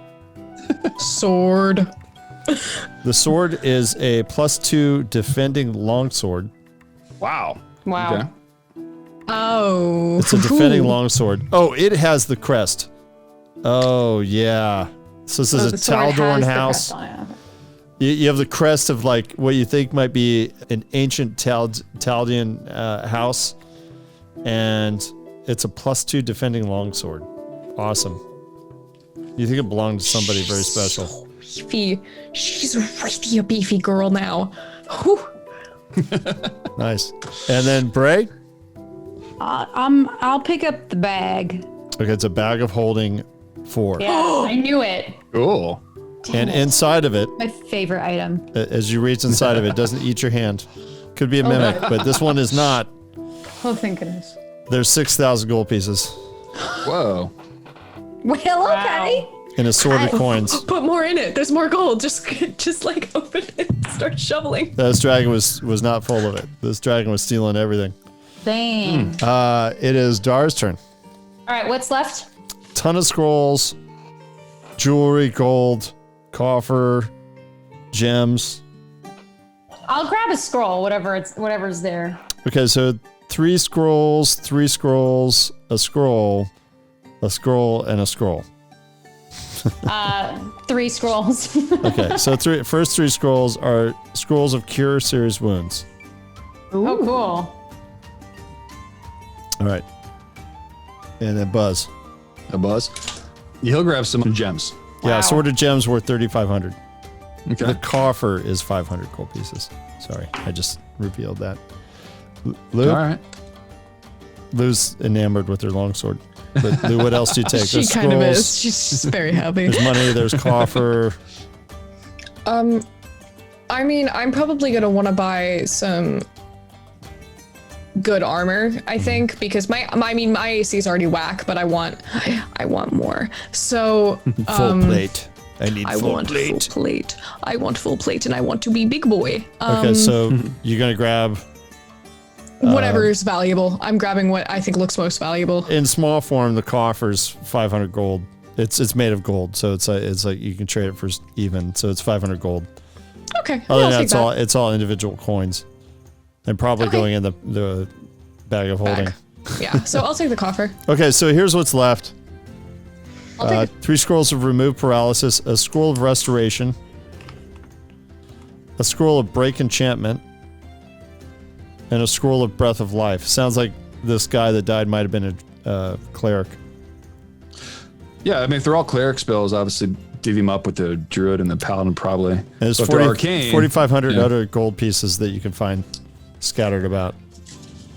Sword. the sword is a +2 defending longsword. Wow. Wow. Okay. Oh. It's a defending longsword. Oh, it has the crest. Oh, yeah. So this is a the sword has Taldorn the house. crest on it. You have the crest of like what you think might be an ancient Taldian house, and it's a +2 defending longsword. Awesome. You think it belonged to somebody very special? Beefy. She's really a beefy girl now. Whew. Nice. And then Bray. I'll pick up the bag. Okay, it's a bag of holding 4. Yeah, I knew it. Cool. And inside of it, My favorite item. as you reach inside of it, doesn't eat your hand. Could be a mimic, but this one is not. Oh, thank goodness. There's 6,000 gold pieces Whoa. Well, okay. in assorted coins. Put more in it. There's more gold. Just like open it. Start shoveling. This dragon was not full of it. This dragon was stealing everything. Dang. It is Dar's turn. All right, what's left? Ton of scrolls, jewelry, gold, coffer, gems. I'll grab a scroll, whatever's there. Okay, so 3 scrolls, 3 scrolls, a scroll, and a scroll. 3 scrolls. Okay, so first 3 scrolls are scrolls of cure serious wounds. Oh, cool. All right. And then Buzz. A Buzz. He'll grab some gems. Yeah, assorted gems worth 3,500. Okay. The coffer is 500 gold pieces. Sorry, I just revealed that. Lou? All right. Lou's enamored with her longsword. But Lou, what else do you take? She There's kind of scrolls, is. She's very happy. There's money, there's coffer. I mean, I'm probably gonna want to buy some good armor. I think because my AC is already whack, but I want more. So Full plate. I need I full want plate. full plate. I want full plate, and I want to be big boy. Okay, so you're gonna grab Whatever is valuable. I'm grabbing what I think looks most valuable. in small form. The coffer's 500 gold. It's made of gold, so it's like you can trade it for even. So it's 500 gold. Okay, Other I'll than take that, that. it's all individual coins, and probably Okay. going in the bag of holding. Bag. Yeah, so I'll take the coffer. Okay, so here's what's left. I'll take it. 3 scrolls of remove paralysis, a scroll of restoration, a scroll of break enchantment, and a scroll of breath of life. Sounds like this guy that died might have been a cleric. Yeah, I mean, if they're all cleric spells, obviously divvy them up with the druid and the paladin probably. And there's So if they're arcane, 4,500 yeah. other gold pieces that you can find scattered about.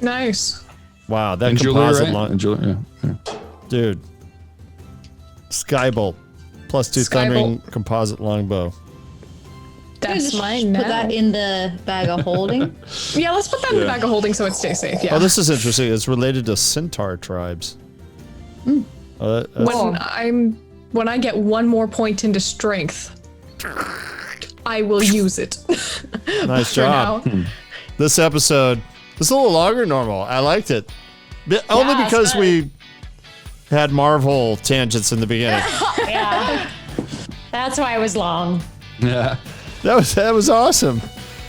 Nice. Wow, that And jewelry, composite right? long, And jewelry, yeah. dude. Skybolt, +2 Skybolt. thundering composite longbow. That's Just mine Put now. that in the bag of holding. Yeah, let's put that in the bag of holding so it stays safe. Yeah. Oh, this is interesting. It's related to centaur tribes. When I get one more point into strength, I will use it. Nice job. This episode is a little longer than normal. I liked it. Only because we had Marvel tangents in the beginning. Yeah. That's why it was long. Yeah. That was awesome.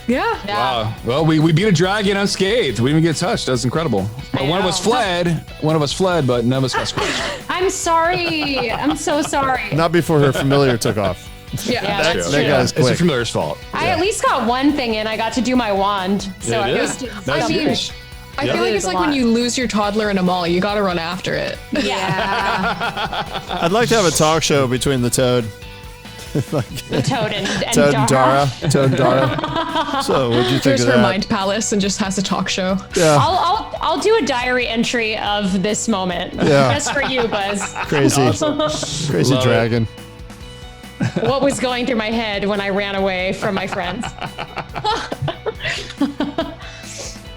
Yeah. Wow. Well, we beat a dragon unscathed. We didn't get touched. That's incredible. But one of us fled. One of us fled, but none of us got scratched. I'm sorry. I'm so sorry. Not before her familiar took off. Yeah. That's That true. guy's It's a quick. familiar's fault. I at least got one thing in. I got to do my wand. So It it is. was That's huge. I feel like it's like when you lose your toddler in a mall, you gotta run after it. Yeah. I'd like to have a talk show between the Toad. Toad and Toad and Dara. Dara. Toad and Dara. So, what'd you think Goes of to her that? mind palace and just has a talk show. Yeah. I'll do a diary entry of this moment. Yeah. Just for you, Buzz. Crazy. Crazy Love it. dragon. What was going through my head when I ran away from my friends?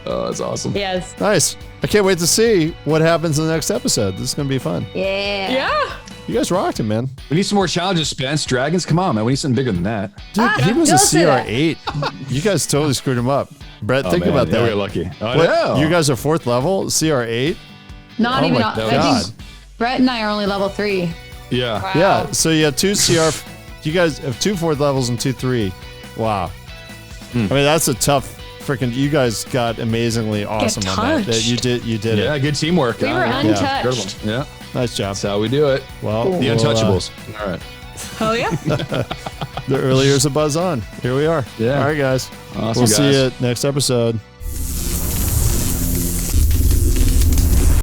Oh, that's awesome. Yes. Nice. I can't wait to see what happens in the next episode. This is going to be fun. Yeah. You guys rocked it, man. We need some more challenges, Spence. Dragons, come on, man. We need something bigger than that. Dude, he was a don't say that. CR8. You guys totally screwed him up. Brett, think Oh, man. about Yeah, that. we were lucky. I What, know. you guys are 4th level, CR8? Not Oh even. my I God. think Brett and I are only level 3. Yeah. Yeah, so you had 2 CR. You guys have 2 4th levels and 2 3. Wow. I mean, that's a tough freaking. You guys got amazingly awesome on that. touched. You did it. Yeah, good teamwork. We were Yeah. untouched. Incredible. Yeah. Nice job. That's how we do it. Well, The Untouchables. All right. Hell yeah. The early years of Buzz on. Here we are. Yeah. All right, guys. Awesome, We'll see guys. you next episode.